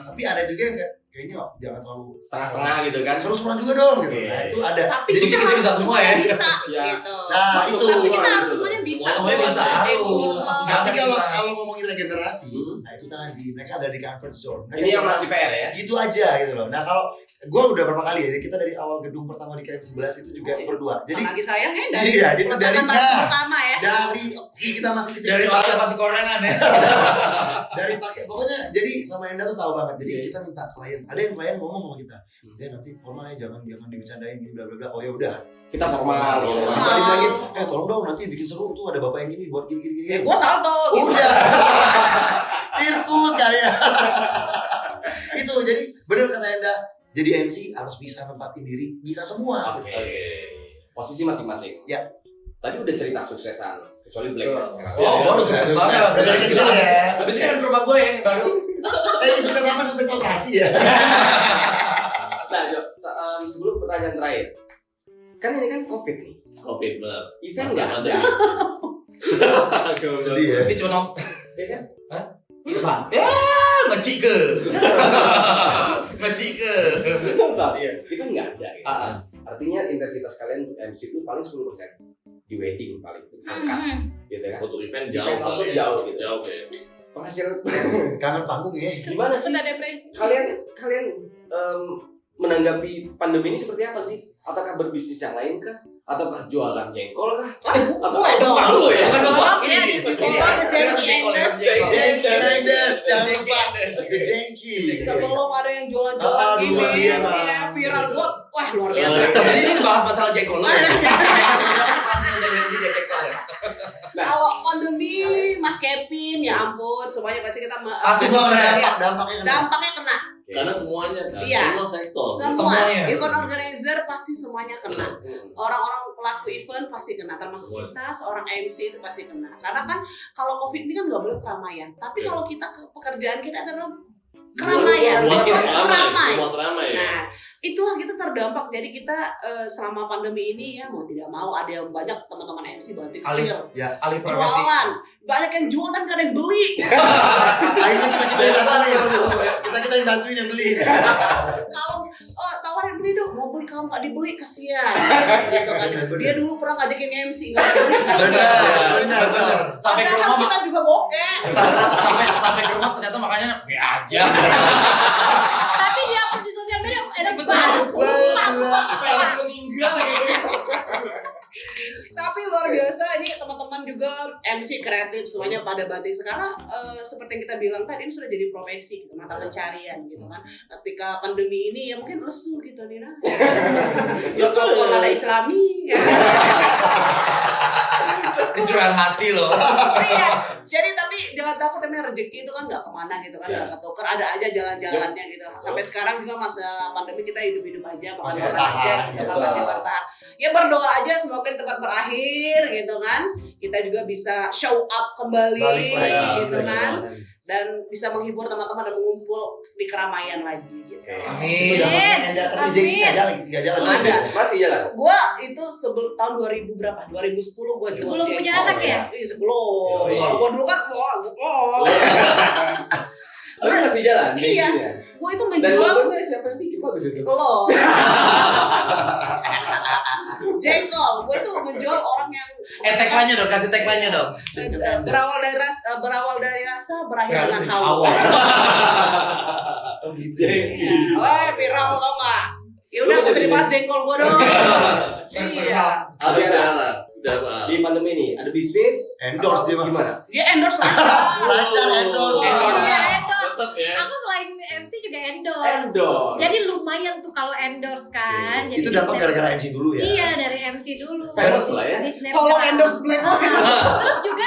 Tapi ada juga yang kayaknya jangan terlalu Setengah-setengah gitu kan? seru-seruan juga dong gitu. Iya. Nah itu ada. Tapi Jadi kita bisa semua ya. Bisa Iya. gitu. Nah Masuk itu. Tapi kita harus Gitu. semuanya bisa. Semuanya bisa. Harus. Tapi Jangan kalau ngomongin regenerasi, nah itu tadi mereka ada di comfort zone. Mereka Ini yang masih PR ya? gitu aja gitu loh. Nah kalau gue udah berapa kali ya, kita dari awal gedung pertama di KM 11 itu juga berdua. Jadi Lagi sayang ya dari iya, jadi dari pertama ya. dari kita masih kecil dari masa masih korengan ya. dari pakai pokoknya jadi sama Enda tuh tahu banget. Jadi Oke. kita minta klien, ada yang klien ngomong sama kita, ya nanti formal ya jangan dibicarain gini bla bla bla. Oh ya udah. Kita formal gitu. Bisa dibilangin, tolong dong nanti bikin seru tuh ada bapak yang gini buat gini. Ya gua salto gitu. Udah. Sirkus kali ya. Itu jadi bener kata Enda. Jadi MC harus bisa nempatin diri, bisa semua. Oke. Posisi masing-masing. Ya. Tadi udah cerita suksesan, kecuali Black. Oh, gua udah sukses banget. Dari kecil ya. Habis ini ada rumah gue yang baru. Ini sukses sama sukses operasi ya. Nah, Jo, sebelum pertanyaan terakhir. Kan ini kan Covid nih. Covid benar. Event Masa nggak ada. pandemi. Sedih ya. Ini cuma nong. Ya kan? Depan. Ya, ngecik ke. Ngecik ke. Sebentar. Iya. Event nggak ada gitu. Artinya intensitas kalian untuk MC itu paling 10% di wedding paling angkat gitu kan. Untuk event jauh Event outdoor kali ya. jauh gitu. Jauh ya. Penghasilan Kangen panggung ya. gimana sih? Sudah depresi. Kalian menanggapi pandemi ini seperti apa sih? Ataukah berbisnis yang lain kah? Ataukah jualan jengkol kah? Atau Gue dong. bukan lu ya? Bukan gua. Ini ada Jengki Endes. Jengki Endes, jangan Jengki lupa. Endes. The Jengki. Sebelum ada yang jualan-jualan Ah, gini, luar biasa. ya viral gua, wah luar biasa. Jadi ini bahas masalah jengkol lu. Kalau pandemi, Mas Kevin, ya ampun, semuanya pasti kita Pasti Semua stres. dampaknya kena. dampaknya kena. Karena semuanya kan, Iya. semua sektor. Semua Semuanya. event organizer pasti semuanya kena. Orang-orang pelaku event pasti kena, termasuk kita seorang MC itu pasti kena. Karena kan kalau COVID ini kan nggak boleh keramaian. Tapi kalau kita pekerjaan kita adalah keramaian, buat ramai. Nah, itulah kita terdampak. Jadi kita selama pandemi ini ya mau tidak mau ada yang banyak teman-teman MC batik setir alih profesi. jualan, banyak yang jual tapi gak ada yang beli. Akhirnya kita yang bantuin, kita yang bantuin yang beli. Kalau tawarin beli dong, mau beli kalau nggak dibeli kasihan. Gitu kan. Dia dulu pernah ngajakin MC nggak dibeli kasihan. Benar. Sampai ke Padahal rumah kita juga bokeh. sampai ke rumah ternyata makanya be aja. Tapi dia upload di sosial media ada Meninggal gitu. Tapi luar biasa ini teman-teman juga MC kreatif semuanya pada batik sekarang seperti yang kita bilang tadi ini sudah jadi profesi gitu, mata pencarian gitu kan. Ketika pandemi ini ya mungkin lesu gitu Nina. Ya kalau ada Islami. Ini curahan hati loh. Iya. Jadi tapi jangan takut, namanya rezeki itu kan nggak kemana gitu kan, nggak ketuker, ada aja jalan-jalannya gitu. Sampai sekarang juga masa pandemi kita hidup-hidup aja, makan aja, masih bertahan. Ya berdoa aja semoga di tempat berakhir gitu kan. Kita juga bisa show up kembali gitu kan. Dan bisa menghibur teman-teman dan mengumpul di keramaian lagi gitu. Amin. Tapi rezeki nggak jalan. Masih jalan. Gua itu tahun 2000 berapa? 2010 gua jual Sebelum punya jengkol. anak ya? Iya, sebelum. Iya. Kalau gua dulu kan Tapi masih jalan. Iya. Iya. Gua itu Dan menjual logonya siapa yang bikin bagus itu? lo. Jengkol. Gua itu menjual orang yang Tagline-nya dong, kasih tagline-nya dong. berawal dari rasa berakhir dengan hawa. Hawa. Oh gitu. Woi, viral tau nggak? Ya udah, gua terima jengkol gua dong. Iya. Di pandemi ini ada bisnis Endorse dia mah. gimana? Dia endorse lah. Lancar endorse. Iya, endorse. Tetap ya. Aku selain MC juga endorse. Endorse. Jadi lumayan tuh kalau endorse kan. Jadi Itu di dapat snap- gara-gara MC dulu ya. Iya, dari MC dulu. Famous lah ya. Di Snapgram. Tolong endorse Black. Terus juga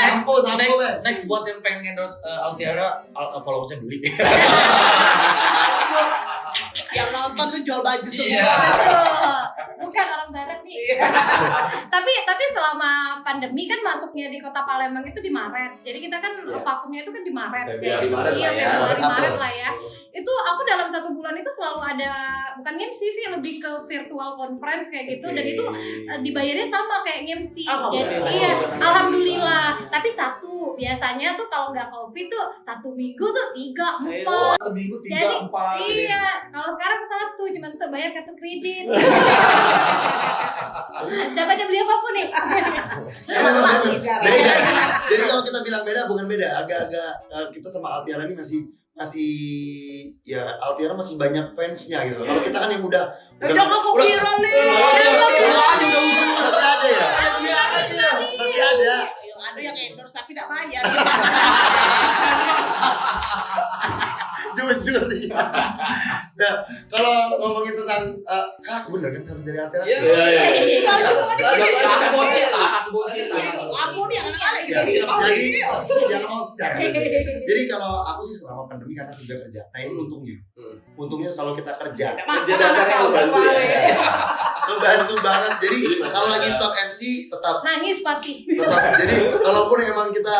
Next buat yang pengen endorse Altiara, followersnya beli. Yang nonton tuh jual baju semua. Iya. aduh, bukan orang barat nih. Iya. tapi selama pandemi kan masuknya di kota Palembang itu di Maret. Jadi kita kan Iya. vakumnya itu kan di Maret. Februari Maret Iya, lah ya. Februari April. Maret lah ya. Itu aku dalam 1 bulan itu selalu ada, bukan MC sih, lebih ke virtual conference kayak gitu. Dan itu dibayarnya sama kayak MC. Jadi Alhamdulillah. iya, alhamdulillah. Tapi biasanya tuh kalau nggak COVID tuh 1 minggu tuh 3, 4. Minggu Jadi, 3, 4. Iya, kalau sekarang 1 cuma untuk bayar kartu kredit. Siapa aja beli apapun nih. Lagi sekarang. Beda. Jadi kalau kita bilang beda, bukan beda. Agak-agak kita sama Altiara ini masih ya Altiara masih banyak fansnya gitu. Kalau kita kan yang udah Udah kok viral nih. masih ada ya. Masih ada. Ada yang endorse tapi tidak bayar. Jujur nih. Nah, kalau ngomongin tentang kak bener kan habis dari Altiara. Iya. Anak bocil. Aku nih anak-anak Ya, gitu. jadi yang host jadi kalau aku sih selama pandemi karena juga kerja. Nah ini untungnya. Untungnya kalau kita kerja Kerja dasarnya ngebantu ya. ngebantu banget. Jadi Jadi masih kalau lagi ada. stop MC tetap Nangis Pati. jadi kalaupun emang kita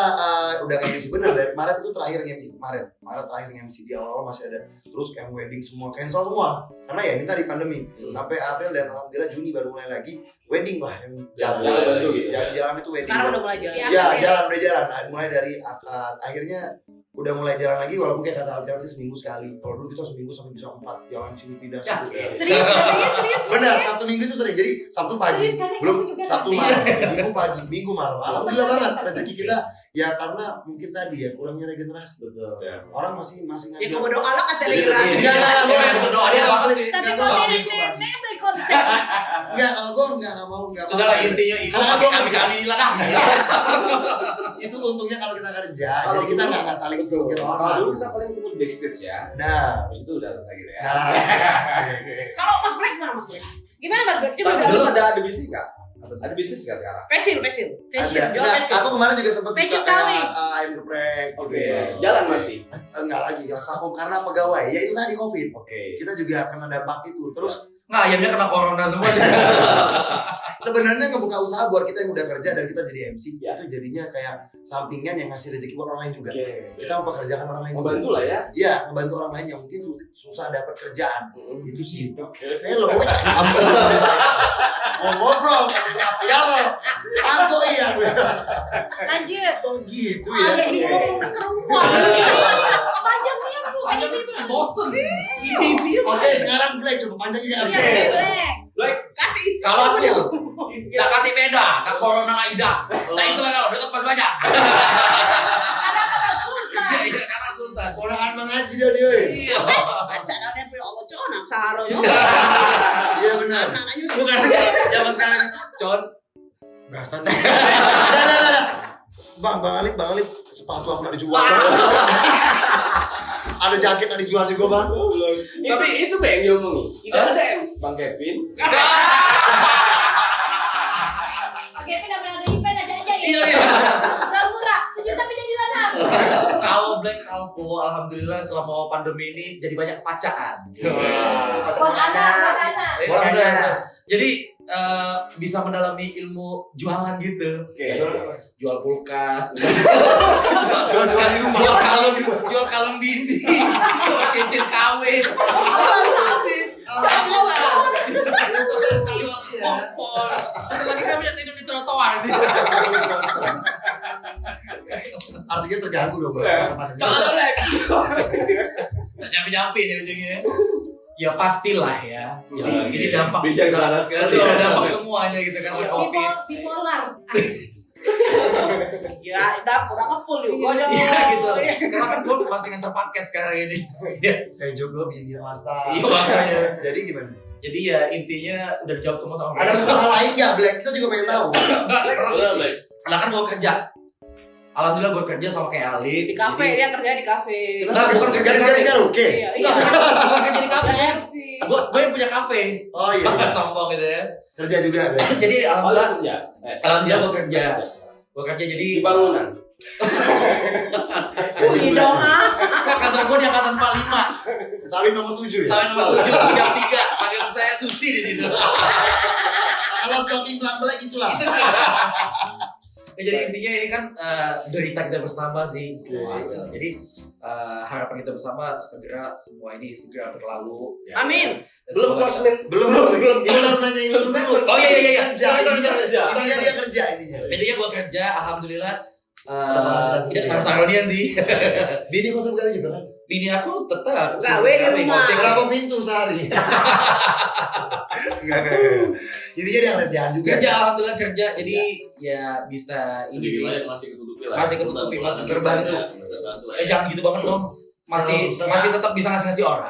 udah MC benar dari Maret itu terakhir MC Maret terakhir MC di awal masih ada, terus kayak wedding semua cancel semua karena ya ini tadi pandemi sampai April dan alhamdulillah Juni baru mulai lagi wedding lah yang jalan Jalan bantu gitu. jalan itu wedding Sekarang udah mulai jalan. Ya. ya udah jalan. Nah, mulai dari akad akhirnya udah mulai jalan lagi walaupun kayak kata Altiara itu seminggu sekali. Kalau dulu kita seminggu sampai bisa 4 jalan sini pindah Ya, sini. Serius, katanya serius. Benar, Sabtu Minggu itu sering. Jadi Sabtu pagi, Serius, katanya belum kamu juga Sabtu sama. malam, Minggu pagi, Minggu malam. Alhamdulillah Sama, banget sama. rezeki kita ya karena mungkin tadi ya kurangnya regenerasi. Betul. Orang masih Ya gue berdoa lah kata Jadi regenerasi. Enggak, Itu doa dia banget sih. Tapi Enggak, kok enggak, nenek beli konsep. Enggak, kalau gue enggak mau Sudah lah intinya itu Karena pakai gua- kami inilah dah. itu untungnya kalau kita kerja, Kalau jadi kita dulu- enggak saling Betul. ngomongin Kalau orang. dulu kita paling ketemu di backstage ya. Nah, Habis itu udah selesai gitu ya. Kalau Mas Black mana Mas Black? Gimana Mas Bro? Coba Tapi dong. dulu ada bisnis nggak? Ada bisnis nggak sekarang? Pesil. ada. Jual Nah, pesil. aku kemarin juga sempat Fashion buka kayak kali. ayam geprek gitu Oke. ya. Jalan masih. Enggak lagi ya, aku karena pegawai ya itu tadi Covid. Oke. Kita juga kena dampak itu. Terus Nggak, ayamnya kena corona semua. Sebenarnya ngebuka usaha buat kita yang udah kerja dan kita jadi MC Ya. itu jadinya kayak sampingan yang ngasih rezeki buat orang lain juga. Oke. Kita mempekerjakan orang lain. Membantu lah ya. Iya, ngebantu orang lain yang mungkin susah dapat kerjaan. Itu sih. Oke. Hello, gue cari amsa. Mau ngobrol, ya lo. Aku iya gue. Lanjut. Oh gitu Ah, ya. ini ngomong udah keruan. Panjang nih Bu. Panjang Ini itu bosen. Ini Oke, sekarang Black coba panjangin ya. Iya, Black. Black. Kati isi. kalau aku tak kati beda, tak corona laida. Nah itulah kalau dekat pas banyak. Sultan. Iya, karena Sultan. Orang mengaji dia dia. Iya. Acara dia punya Allah conak saharo yo. Iya benar. Anak-anaknya Bukan zaman sekarang. Con. Berasa teh. Bang Alip, sepatu aku nak dijual. Ada jaket nak dijual juga bang. Tapi itu Bang yang diomongin. Tidak ada Bang Kevin. Oke, ini udah ada event aja ya. Iya, iya. Udah murah, 7 tapi jadi 6. Kalau Black Alvo, alhamdulillah selama pandemi ini jadi banyak pacaan. Buat anak. Jadi bisa mendalami ilmu jualan gitu. Oke. Jual kulkas, Jual di rumah. jual kalung dinding, jual cincin kawin. Habis. Jual kompor. Ada lagi kami yang tidur di trotoar. Artinya terganggu dong bang. Jangan lagi. Nyampe nih ujungnya. Ya pastilah ya. Jadi ini dampak Bijak panas sekali. betul, dampak semuanya gitu kan oleh Covid. Bipolar. ya udah kurang ngepul yuk. Iya gitu. Karena kan gue masih nganter paket sekarang ini. Iya. Kayak Jogo bini masa. Iya makanya. Jadi gimana? Jadi ya intinya udah dijawab semua sama Ada masalah lain nggak Black? Kita juga pengen tahu. Enggak, Udah, Black. karena kan gue kerja. Alhamdulillah gue kerja sama kayak Ali. Di kafe, dia kerja di kafe. Enggak, bukan kerja di Gara-gara kafe. karaoke. Iya, Enggak, bukan kerja di kafe. Ya, MC. Gue yang punya kafe. Oh iya. Sombong gitu ya. Kerja juga Black. Jadi alhamdulillah, kerja. alhamdulillah gue kerja. Gue kerja jadi Di bangunan. Bunyi dong ah. Nah, kantor gue di angkatan 45. Sawit nomor 7 ya. Sampai nomor 7 jam 3. Panggil saya Susi di situ. Kalau stalking pelan Black itulah. Itu ya, jadi intinya ini kan derita kita bersama sih. Jadi harapan kita bersama segera semua ini segera berlalu. Ya. Amin. Dan Belum semoga- closement. Belum. Ini baru nanya ini dulu. Oh iya. Kerja. Sorry. Intinya dia kerja intinya. Intinya gue kerja, alhamdulillah. Ada penghasilan Tidak sendiri. sama-sama sih. Bini kau sekali juga kan? Bini aku tetap Gawe di rumah. ngojek. Berapa pintu sehari? Enggak. Intinya dia kerjaan juga. Kerja alhamdulillah kerja. Jadi ya bisa ini Sedikit sih. banyak masih ketutupi lah. Masih ketutupi, masih terbantu. Terbantu. Jangan gitu banget dong. Masih tetap bisa ngasih orang.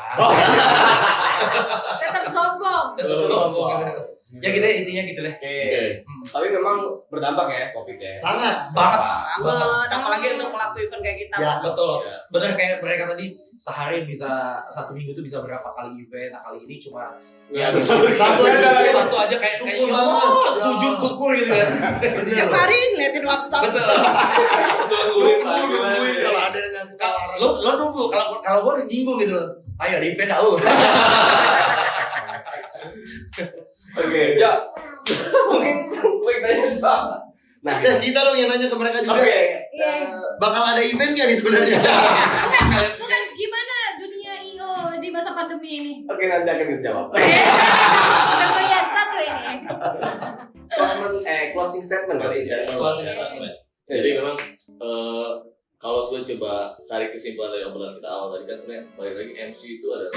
Tetap sombong. Tetap sombong. Ya gitu intinya gitu deh. Oke. Oke. Tapi memang berdampak ya Covid ya. Sangat. Banget. Banget, apalagi untuk pelaku event kayak kita. Ya. Betul. Ya. Bener kayak mereka tadi sehari bisa 1 minggu tuh bisa berapa kali event. Nah kali ini cuma ya Satu aja. satu aja kayak Syukur ya, banget. oh, sujud syukur gitu kan. Setiap hari ngeliatin WhatsApp. Betul. Nungguin kalau ada yang ngasih tawaran. Lo nunggu kalau gua udah nyinggung gitu. Ayo ada event dah. Oke. Ya. Mungkin tanya soal. Nah, Ya, kita dong yang nanya ke mereka juga. oke. Iya. Bakal ada event nggak nih sebenarnya? Bukan gimana dunia IO di masa pandemi ini? Oke, nanti akan dijawab. Udah melihat satu ini. Closing statement. Closing kali ya. statement. Closing statement. Jadi memang kalau gue coba tarik kesimpulan dari obrolan kita awal tadi kan sebenarnya balik lagi MC itu adalah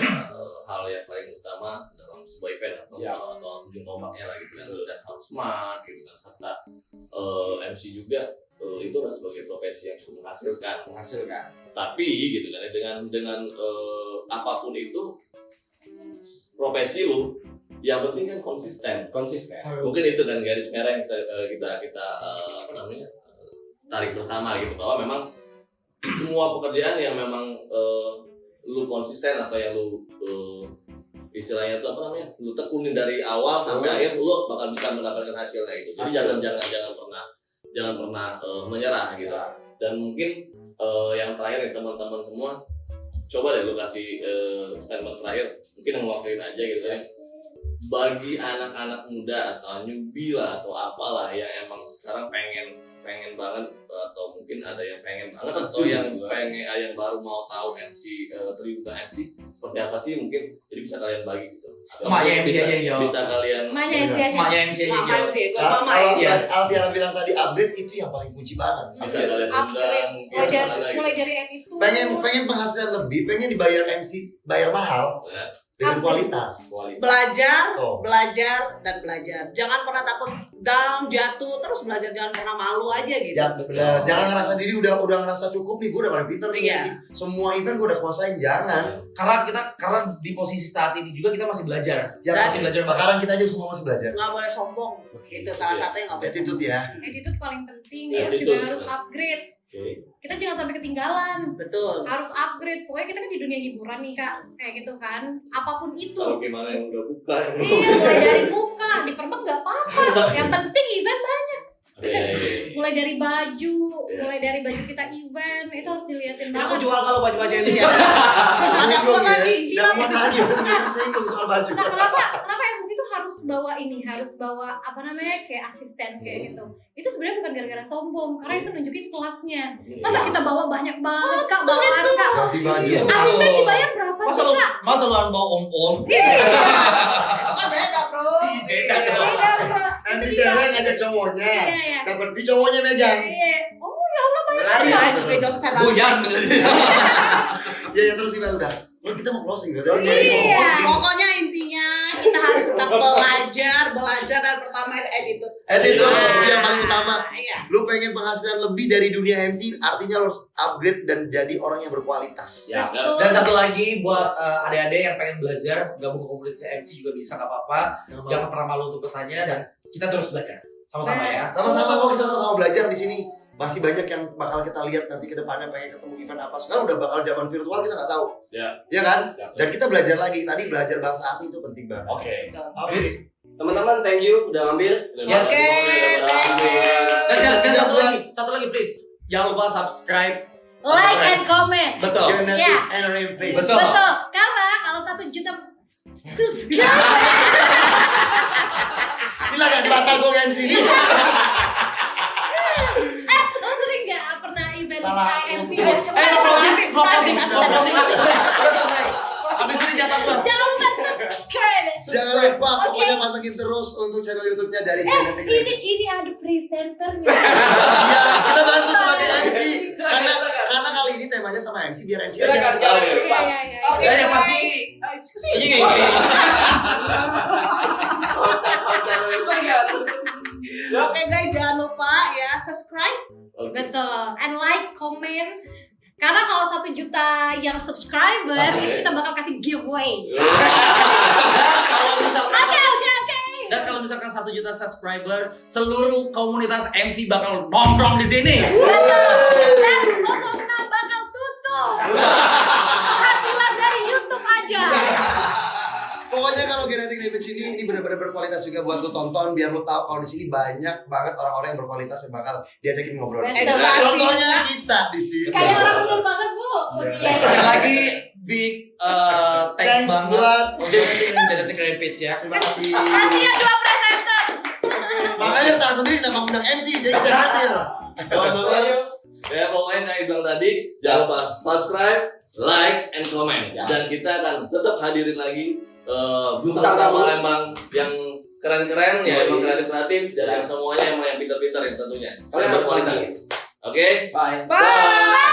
hal yang paling utama dalam sebuah event atau ujung tombaknya lah gitu kan, dan harus smart gitu kan, serta MC juga itu adalah sebagai profesi yang cukup menghasilkan. Tapi gitu kan dengan apapun itu profesi lu yang penting kan konsisten. Mungkin itu kan garis merah yang kita apa namanya tarik bersama gitu, bahwa memang semua pekerjaan yang memang lu konsisten atau yang lu istilahnya itu apa namanya, lu tekunin dari awal sampai akhir, lu bakal bisa mendapatkan hasilnya gitu. Jadi jangan pernah menyerah gitu. Dan mungkin yang terakhir nih teman-teman semua, coba deh lu kasih statement terakhir, mungkin yang ngelakuin aja gitu kan. bagi anak-anak muda atau newbie lah atau apalah yang emang sekarang pengen banget atau mungkin ada yang pengen banget atau yang pengen yang baru mau tahu MC terjun ke MC seperti apa sih mungkin, jadi bisa kalian bagi gitu. Maknya MC aja yo. Bisa kalian. Maknya MC aja. Maknya MC aja yo. Kalau Altiara bilang tadi upgrade itu yang paling kunci banget. Bisa kalian undang Upgrade mungkin mulai dari attitude. Pengen penghasilan lebih, pengen dibayar MC bayar mahal Ya. dengan kualitas. Belajar, Oh. belajar dan belajar. Jangan pernah takut down, jatuh, terus belajar. Jangan pernah malu aja gitu. Jangan ngerasa diri udah ngerasa cukup nih, gue udah paling pinter nih. Iya. Semua event gue udah kuasain, jangan. Karena di posisi saat ini juga kita masih belajar. Jangan. Masih belajar banget. Sekarang kita aja semua masih belajar. Nggak boleh sombong. Itu salah satu yang nggak boleh. Attitude ya. Attitude paling penting, Ya, terus attitude. juga harus upgrade. Oke. Kita jangan sampai ketinggalan. Betul. Harus upgrade. Pokoknya kita kan di dunia hiburan nih Kak, kayak gitu kan. Apapun itu. Tahu gimana yang udah buka. Iya, mulai dari buka, dipermak nggak apa-apa. Yang penting event banyak. Mulai dari baju, mulai dari baju kita event, itu harus dilihatin Aku banget. jual kalau baju-baju MC ada. Ada apa lagi? Gak muat lagi. Singgung soal baju. Nah, kenapa MC itu harus bawa ini, harus bawa apa namanya kayak asisten kayak gitu. Itu sebenarnya bukan gara-gara sombong, karena itu nunjukin kelasnya. Masa kita bawa banyak banget Kak, bawaan Kak. Ganti baju. Asisten dibayar berapa Masa sih lu Kak? masa lu harus bawa om-om? Kan beda, Bro. Beda dong. Beda, Bro. MC Itu cewek dia. ngajak cowoknya. Iya, iya. Dapat di cowoknya megang. Iya. Oh ya Allah, Lari guys, Windows Ferrari. Goyang. Ya terus gimana udah? Kalau kita mau closing berarti. Iya. Pokoknya intinya kita harus tetap belajar dan pertama itu attitude. Attitude itu yang paling utama. Iya. Lu pengen penghasilan lebih dari dunia MC, artinya lu harus upgrade dan jadi orang yang berkualitas. Ya. Betul. Dan satu lagi buat adik-adik yang pengen belajar gabung ke komunitas MC juga bisa, nggak apa-apa. Jangan pernah malu untuk bertanya dan kita terus belajar sama-sama ya. Sama-sama kok, kita sama-sama belajar di sini. Masih banyak yang bakal kita lihat nanti ke depannya, pengen ketemu event apa. Sekarang udah bakal zaman virtual, kita nggak tahu. Ya. Iya kan? Ya. Dan kita belajar lagi. Tadi belajar bahasa asing itu penting banget. Oke. Oke. Teman-teman, thank you udah ngambil. Yes. Oke, thank you. Dan jangan Jangan satu lagi please. Jangan lupa subscribe. Like and comment. Betul. Genetic Ya. and rampage. Betul. Betul. Karena kalau 1 juta subscribe. Gila gak dibatal gue MC ini. Lo sering gak pernah event Salah. MC? No closing. Udah selesai. Habis ini jatah gua. Jangan lupa subscribe. Jangan lupa, pokoknya pantengin terus untuk channel YouTube-nya dari Genetic Rampage. Ini ada presenternya. Iya, kita bantu sebagai MC. Karena kali ini temanya sama MC, biar MC aja. Silakan, yang silakan. tahu. Iya. Oke, Ya, yang guys. pasti. Ini. Oke guys, jangan lupa ya subscribe. Betul. And like, comment. Karena kalau 1 juta yang subscriber, Oke. itu kita bakal kasih giveaway. Kalau misalkan Oke. dan kalau misalkan 1 juta subscriber, seluruh komunitas MC bakal nongkrong di sini. Dan Kosongna bakal tutup. Hasilan dari YouTube aja. Pokoknya kalau Genetic Rampage ini benar-benar berkualitas juga buat lu tonton, biar lu tahu kalau di sini banyak banget orang-orang yang berkualitas yang bakal diajakin ngobrol. Betul. Contohnya kita di sini. Kayak orang bener banget, Bu. Iya. Sekali lagi big thanks Thanks banget buat untuk Genetic Rampage ya. Terima kasih. Kasih ya 2 presenter. Makanya salah sendiri nama undang MC, jadi kita ambil. Teman-teman, ya pokoknya kayak bilang tadi, jangan lupa subscribe, like, and comment. Ya. Dan kita akan tetap hadirin lagi Bintang bintang tamu. tamu emang yang keren-keren ya, emang Yoi. kreatif-kreatif dan Ya. yang semuanya emang yang pintar-pintar ya tentunya. Kalian Yang harus berkualitas. lagi. Oke? Bye. Bye.